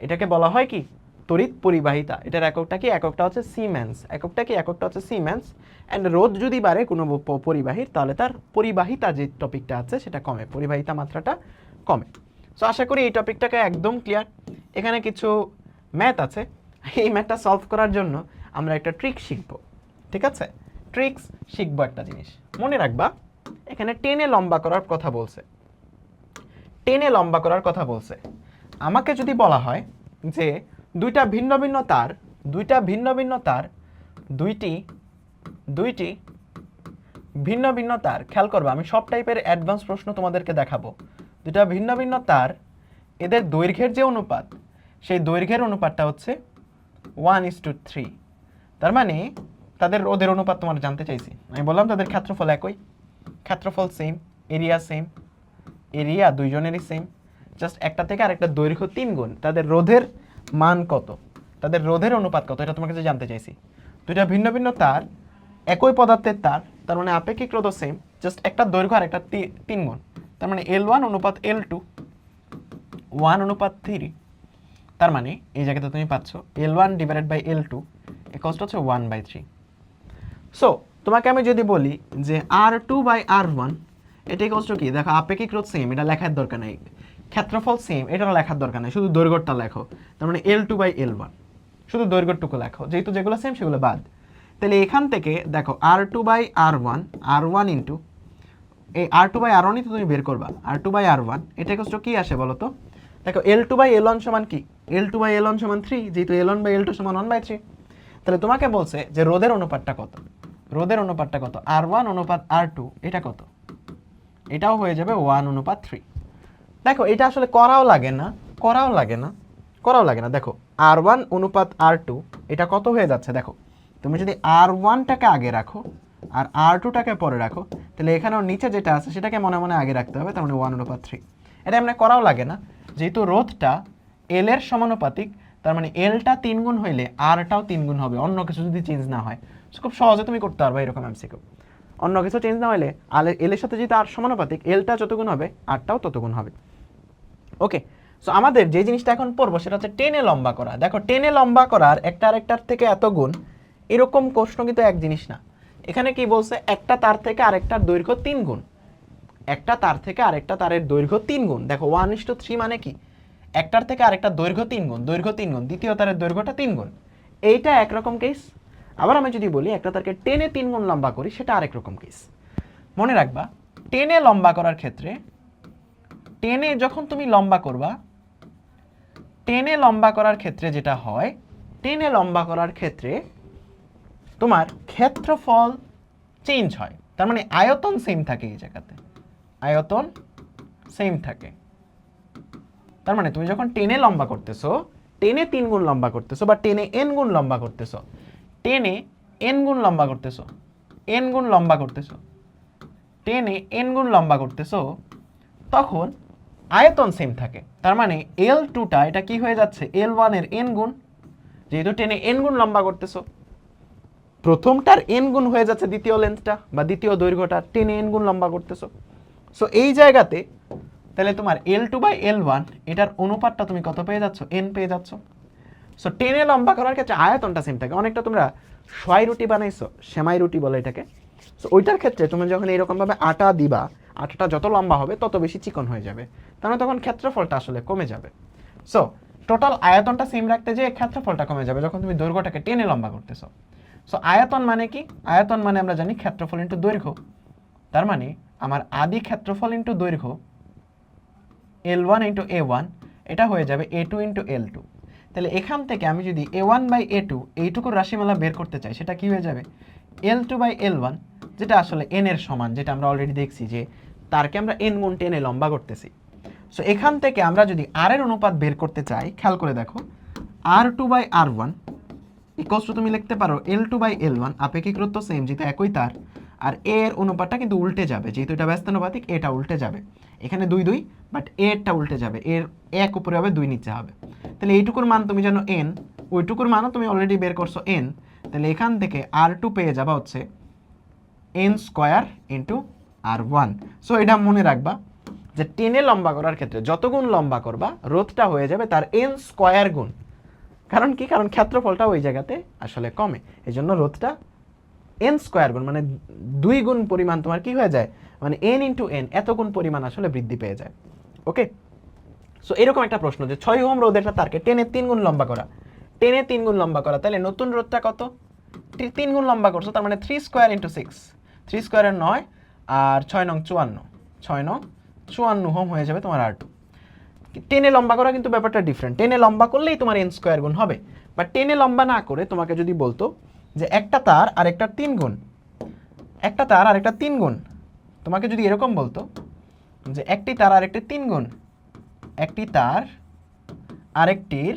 এটাকে বলা হয় কি? তড়িৎ পরিবাহিতা। এটার এককটা কি? এককটা হচ্ছে সিমেন্স। এককটা কি? এককটা হচ্ছে সিমেন্স। অ্যান্ড রোধ যদি বাড়ে কোনো পরিবাহীর, তাহলে তার পরিবাহিতা যে টপিকটা আছে সেটা কমে, পরিবাহিতা মাত্রাটা কমে। সো আশা করি এই টপিকটাকে একদম ক্লিয়ার। এখানে কিছু ম্যাথ আছে, এই ম্যাথটা সলভ করার জন্য আমরা একটা ট্রিক শিখব। ঠিক আছে? ট্রিক্স শিখবো একটা জিনিস মনে রাখবা। এখানে টেনে লম্বা করার কথা বলছে, টেনে লম্বা করার কথা বলছে। আমাকে যদি বলা হয় যে দুইটা ভিন্ন ভিন্ন তার, দুইটি ভিন্ন ভিন্ন তার, খেয়াল করবে আমি সব টাইপের অ্যাডভান্স প্রশ্ন তোমাদেরকে দেখাবো। দুইটা ভিন্ন ভিন্ন তার, এদের দৈর্ঘ্যের যে অনুপাত, সেই দৈর্ঘ্যের অনুপাতটা হচ্ছে 1:3। তার মানে তাদের রোধের অনুপাত তোমার জানতে চাইছি, আমি বললাম তাদের ক্ষেত্রফল একই, ক্ষেত্রফল সেম, এরিয়া সেম, এরিয়া দুইজনেরই সেম, জাস্ট একটা থেকে আরেকটা দৈর্ঘ্য 3 গুণ। তাদের রোধের মান কত, তাদের রোধের অনুপাত কত, এটা তোমার কাছে জানতে চাইছি। দুইটা ভিন্ন ভিন্ন তার, একই পদার্থের তার, তার মানে আপেক্ষিক রোধ সেম, জাস্ট একটা দৈর্ঘ্য আর একটা 3 গুণ। তার মানে L1 অনুপাত L2 1 অনুপাত 3। তার মানে এই জায়গাতে তুমি পাচ্ছ L1 divided by L2 equals to হচ্ছে 1/3। সো তোমাকে আমি যদি বলি যে R2 বাই R1 এটা ইকুয়ালস টু কি, দেখো আপেক্ষিক রোধ সেম, এটা লেখার দরকার নেই, ক্ষেত্রফল সেম, এটা লেখার দরকার নেই, শুধু দৈর্ঘ্যটা লেখো। তার মানে L2 বাই L1, শুধু দৈর্ঘ্যটুকু লেখো, যেহেতু যেগুলো সেম সেগুলো বাদ। তাহলে এখান থেকে দেখো R2 by R1, R1 into এই R2 বাই R1ই তো তুমি বের করবা, R2 বাই R1 এটা ইকুয়ালস টু কি আসে বলো তো। দেখো L2 বাই L1 সমান কি, L2 বাই L1 সমান 3, যেহেতু L1 বাই L2 সমান 1/3। তাহলে তোমাকে বলছে যে রোধের অনুপাতটা কত, রোধের অনুপাতটা কত, R1 অনুপাত R2 এটা কত, এটাও হয়ে যাবে 1 অনুপাত 3। দেখো এটা আসলে করাও লাগে না, করাও লাগে না, করাও লাগে না। দেখো R1 অনুপাত R2 এটা কত হয়ে যাচ্ছে, দেখো তুমি যদি R1টাকে আগে রাখো আর R2টাকে পরে রাখো, তাহলে এখানেও নিচে যেটা আছে সেটাকে মনে মনে আগে রাখতে হবে, তার মানে 1 অনুপাত 3। এটা এমনি করাও লাগে না, যেহেতু রোধটা L এর সমানুপাতিক, তার মানে Lটা 3 গুণ হইলে Rটাও 3 গুণ হবে, অন্য কিছু যদি চেঞ্জ না হয়। খুব সহজে তুমি করতে পারবে এরকম এমসিকিউ। অন্য কিছু চেঞ্জ না হলে L এর সাথে যেহেতু R সমানুপাতিক, Lটা যত গুণ হবে Rটাও তত গুণ হবে। ওকে, সো আমাদের যে জিনিসটা এখন পড়বো সেটা হচ্ছে টেনে লম্বা করা। দেখো টেনে লম্বা করার একটা আরেকটার থেকে এত গুণ, এরকম প্রশ্ন কিন্তু এক জিনিস না। এখানে কি বলছে, একটা তার থেকে আরেকটার দৈর্ঘ্য 3 গুণ, একটা তার থেকে আরেকটা তারের দৈর্ঘ্য 3 গুণ। দেখো 1:3 মানে কি, একটার থেকে আরেকটা দৈর্ঘ্য 3 গুণ, দৈর্ঘ্য 3 গুণ, দ্বিতীয় তারের দৈর্ঘ্যটা 3 গুণ, এইটা একরকম কেস। আবার আমি যদি বলি একটা তারকে টেনে 3 গুণ লম্বা করি, সেটা আরেক রকম কেস। মনে রাখবা টেনে লম্বা করার ক্ষেত্রে, টেনে যখন তুমি লম্বা করবা, টেনে লম্বা করার ক্ষেত্রে যেটা হয়, টেনে লম্বা করার ক্ষেত্রে তোমার ক্ষেত্রফল চেঞ্জ হয়, তার মানে আয়তন সেম থাকে এই জায়গাতে, আয়তন সেম থাকে। তার মানে তুমি যখন টেনে লম্বা করতেছো, টেনে 3 গুণ লম্বা করতেছো বা টেনে n গুণ লম্বা করতেছো, টেনে n গুণ লম্বা করতেছো, n গুণ লম্বা করতেছো, টেনে n গুণ লম্বা করতেছো, তখন আয়তন সেম থাকে। তার মানে L2টা এটা কি হয়ে যাচ্ছে, L1 এর n গুণ, যেহেতু টেনে n গুণ লম্বা করতেছো, প্রথমটার n গুণ হয়ে যাচ্ছে দ্বিতীয় লেন্থটা বা দ্বিতীয় দৈর্ঘ্যটা, টেনে n গুণ লম্বা করতেছো। সো এই জায়গাতে তাহলে তোমার L2 বাই L1 এটার অনুপাতটা তুমি কত পেয়ে যাচ্ছ, n পেয়ে যাচ্ছ। সো টেনে লম্বা করার ক্ষেত্রে আয়তনটা সেম থাকে। অনেকটা তোমরা সোয়াই রুটি বানাইছো, সেমাই রুটি বলে এটাকে। সো ওইটার ক্ষেত্রে তুমি যখন এইরকমভাবে আটা দিবা, আটাটা যত লম্বা হবে তত বেশি চিকন হয়ে যাবে, তাহলে তখন ক্ষেত্রফলটা আসলে কমে যাবে। সো টোটাল আয়তনটা সেম রাখতে যে ক্ষেত্রফলটা কমে যাবে যখন তুমি দৈর্ঘ্যটাকে টেনে লম্বা করতেছো। সো আয়তন মানে কি, আয়তন মানে আমরা জানি ক্ষেত্রফল ইন্টু দৈর্ঘ্য। তার মানে আমার আদি ক্ষেত্রফল ইন্টু দৈর্ঘ্য L1 ইন্টু A1 এটা হয়ে যাবে A2 ইন্টু L2। তাহলে এখান থেকে আমি যদি A1 বাই A2 এইটুকুর রাশিমালা বের করতে চাই, সেটা কি হয়ে যাবে, L2 বাই L1, যেটা আসলে n এর সমান, যেটা আমরা অলরেডি দেখছি যে তারকে আমরা n গুণ টেনে লম্বা করতেছি। সো এখান থেকে আমরা যদি r এর অনুপাত বের করতে চাই, খেয়াল করে দেখো R2 by R1 equals to তুমি লিখতে পারো L2 বাই L1, আপেক্ষিক রোধ তো সেম যেহেতু একই তার, আর a এর অনুপাতটা কিন্তু উল্টে যাবে, যেহেতু এটা ব্যস্তানুপাতিক এটা উল্টে যাবে। এখানে 2 2, বাট a এরটা উল্টে যাবে, এর 1 উপরে হবে 2 নিচে হবে। তাহলে এইটুকুর মান তুমি জানো n, ওইটুকুর মানও তুমি অলরেডি বের করছো n। তাহলে এখান থেকে R2 পেয়ে যাবা হচ্ছে n square into R1। So এটা মনে রাখবা যে টেনে লম্বা করার ক্ষেত্রে যত গুণ লম্বা করবা রোধটা হয়ে যাবে তার n স্কয়ার গুণ। কারণ কি, কারণ ক্ষেত্রফলটা ওই জায়গাতে আসলে কমে, এই জন্য রোধটা n স্কয়ার গুণ, মানে 2 গুণ পরিমাণ তোমার কি হয়ে যায়, মানে n ইন্টু n, এত গুণ পরিমাণ আসলে বৃদ্ধি পেয়ে যায়। ওকে, সো এরকম একটা প্রশ্ন যে 6 ওহম রোধের তারকে টেনে 3 গুণ লম্বা করা, টেনে 3 গুণ লম্বা করা, তাহলে নতুন রোধটা কত, 3 গুণ লম্বা করছো, তার মানে 3 স্কয়ার ইন্টু 6, 3 স্কয়ারের 9 আর 6 নং 54, 6 নং 54 ওহম হয়ে যাবে তোমার R2। টেনে লম্বা করা কিন্তু ব্যাপারটা ডিফারেন্ট, টেনে লম্বা করলেই তোমার n স্কয়ার গুণ হবে, বাট টেনে লম্বা না করে তোমাকে যদি বলতো যে একটা তার আর একটা 3 গুণ, একটা তার আর একটা 3 গুণ, তোমাকে যদি এরকম বলতো যে একটি তার আর একটি 3 গুণ, একটি তার আরেকটির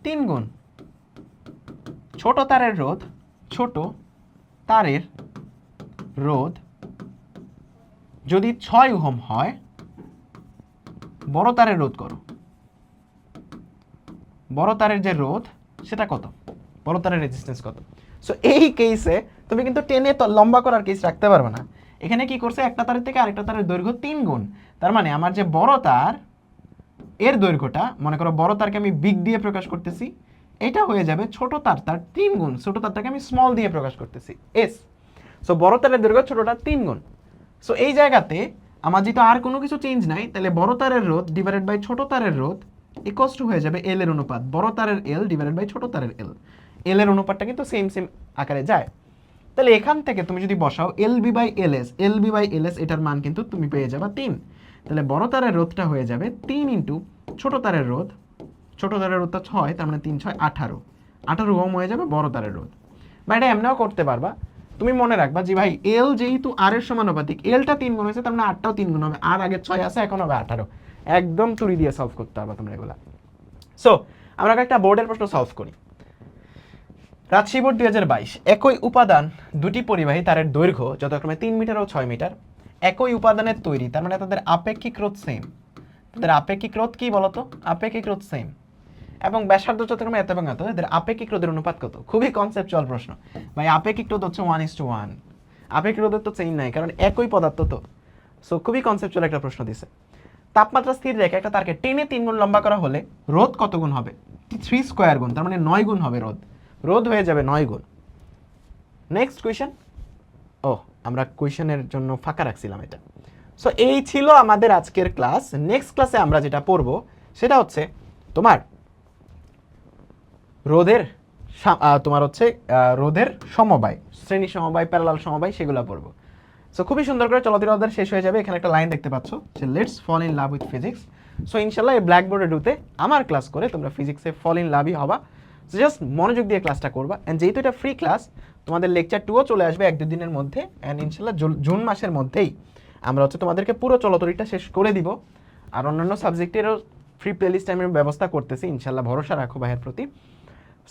3 গুণ, ছোট তারের রোধ ছোট তারের রোধ যদি 6 ওহম হয়, বড় তারের রোধ করো। বড় তারের যে রোধ সেটা কত, বড় তারের রেজিস্ট্যান্স কত। সো এই কেসে তুমি কিন্তু টেনে তো লম্বা করার কেস রাখতে পারবে না। এখানে কি করছে, একটা তারের থেকে আরেকটা তারের দৈর্ঘ্য 3 গুণ। তার মানে আমার যে বড় তার এর দৈর্ঘ্যটা, মনে করো বড় তারকে আমি বিগ দিয়ে প্রকাশ করতেছি, এটা হয়ে যাবে ছোট তার 3 গুণ। ছোট তারটাকে আমি স্মল দিয়ে প্রকাশ করতেছি, এস। সো বড় তারের দৈর্ঘ্য ছোটটার 3 গুণ। সো এই জায়গাতে আমার যেহেতু আর কোনো কিছু চেঞ্জ নাই, তাহলে বড় তারের রোধ ডিভাইডেড বাই ছোট তারের রোধ ইকুয়ালস টু হয়ে যাবে এল এর অনুপাত, বড় তারের এল ডিভাইডেড বাই ছোট তারের এল। এল এর অনুপাতটা কিন্তু সেম সেম আকারে যায়। তাহলে এখান থেকে তুমি যদি বসাও L B by L S, L B by L S, এটার মান কিন্তু তুমি পেয়ে যাবে 3। তাহলে বড় তারের রোধটা হয়ে যাবে 3 ইন্টু ছোট তারের রোধ, ছোট তারের রোধটা 6, তার মানে 3 6 18, 18 ওহম হয়ে যাবে বড় তারের রোধ। বা এটা এমনিও করতে পারবা, তুমি মনে রাখবা যে ভাই এল যেহেতু আর এর সমানুপাতিক, এলটা 3 গুণ হয়েছে, তার মানে আরটাও 3 গুণ হবে, আর আগে 6 আছে, এখন হবে 18। একদম তুড়ি দিয়ে সলভ করতে পারবা তোমরা এগুলা। সো আমরা একটা বোর্ডের প্রশ্ন সলভ করি। রাজশাহী বোর্ড 2022, একই উপাদান দুটি পরিবাহী তারের দৈর্ঘ্য যথাক্রমে 3 মিটার ও 6 মিটার, একই উপাদানের তৈরি, তার মানে তাদের আপেক্ষিক রোধ সেম। তাদের আপেক্ষিক রোধ কি বলতো, আপেক্ষিক রোধ সেম, এবং ব্যাসার্ধ যথাক্রমে এত এবং এত, এদের আপেক্ষিক রোধের অনুপাত কত। খুবই কনসেপচুয়াল প্রশ্ন ভাই। আপেক্ষিক রোধ হচ্ছে 1:1, আপেক্ষিক রোধের তো চেইন নাই, কারণ একই পদার্থ তো। সো খুবই কনসেপচুয়াল একটা প্রশ্ন দিছে। তাপমাত্রা স্থির রেখে একটা তারকে টেনে 3 গুণ লম্বা করা হলে রোধ কত গুণ হবে, 3 স্কোয়ার গুণ, তার মানে 9 গুণ হবে রোধ। রোধ হয়ে যাবে 9 গুণ। Next question. ও, আমরা কোয়েশ্চেনের জন্য ফাঁকা রাখছিলাম এটা। সো এই ছিল আমাদের আজকের ক্লাস। নেক্সট ক্লাসে আমরা যেটা পড়বো সেটা হচ্ছে তোমার রোধের রোধের সমবায়, শ্রেণী সমবায়, প্যারালাল সমবায়, সেগুলো পড়বো। সো খুবই সুন্দর করে চলতির অধ্যায় শেষ হয়ে যাবে। এখানে একটা লাইন দেখতে পাচ্ছ যে let's fall in love with physics. So ইনশাল্লাহ এই ব্ল্যাকবোর্ডে ডুতে আমার ক্লাস করে তোমরা ফিজিক্সে ফল ইন লাভই হবা। সো জাস্ট মনোযোগ দিয়ে ক্লাসটা করবা। অ্যান্ড যেহেতু এটা ফ্রি ক্লাস, তোমাদের লেকচার 2ও চলে আসবে 1-2 দিনের মধ্যে। অ্যান্ড ইনশাল্লাহ জুন মাসের মধ্যেই আমরা তোমাদেরকে পুরো চলতরিটা শেষ করে দিব। আর অন্যান্য সাবজেক্টেরও ফ্রি প্লেলিস্ট আমি ব্যবস্থা করতেছি, ইনশাল্লাহ ভরসা রাখো ভাইয়ের প্রতি।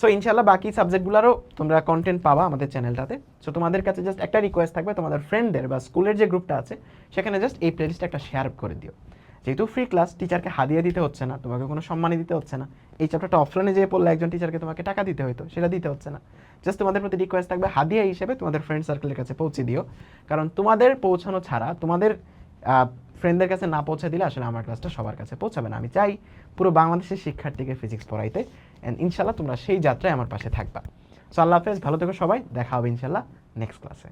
সো ইনশাল্লাহ বাকি সাবজেক্টগুলোরও তোমরা কন্টেন্ট পাবা আমাদের চ্যানেলটাতে। সো তোমাদের কাছে জাস্ট একটা রিকোয়েস্ট থাকবে, তোমাদের ফ্রেন্ডদের বা স্কুলের যে গ্রুপটা আছে সেখানে জাস্ট এই প্লেলিস্টটা একটা শেয়ার করে দিও। যেহেতু ফ্রি ক্লাস, টিচারকে হাদিয়া দিতে হচ্ছে না, তোমাকে কোনো সম্মানই দিতে হচ্ছে না। এই চ্যাপ্টারটা অফলাইনে যেয়ে পড়লে একজন টিচারকে তোমাকে টাকা দিতে হতো, সেটা দিতে হচ্ছে না। জাস্ট তোমাদের প্রতি রিকোয়েস্ট থাকবে, হাদিয়া হিসেবে তোমাদের ফ্রেন্ড সার্কেলের কাছে পৌঁছে দিও। কারণ তোমাদের পৌঁছানো ছাড়া, তোমাদের ফ্রেন্ডদের কাছে না পৌঁছে দিলে আসলে আমার ক্লাসটা সবার কাছে পৌঁছাবে না। আমি চাই পুরো বাংলাদেশের শিক্ষার্থীকে ফিজিক্স পড়াইতে। অ্যান্ড ইনশাল্লাহ তোমরা সেই যাত্রায় আমার পাশে থাকবা। সো আল্লাহ হাফেজ, ভালো থেকো সবাই, দেখা হবে ইনশাল্লাহ নেক্সট ক্লাসে।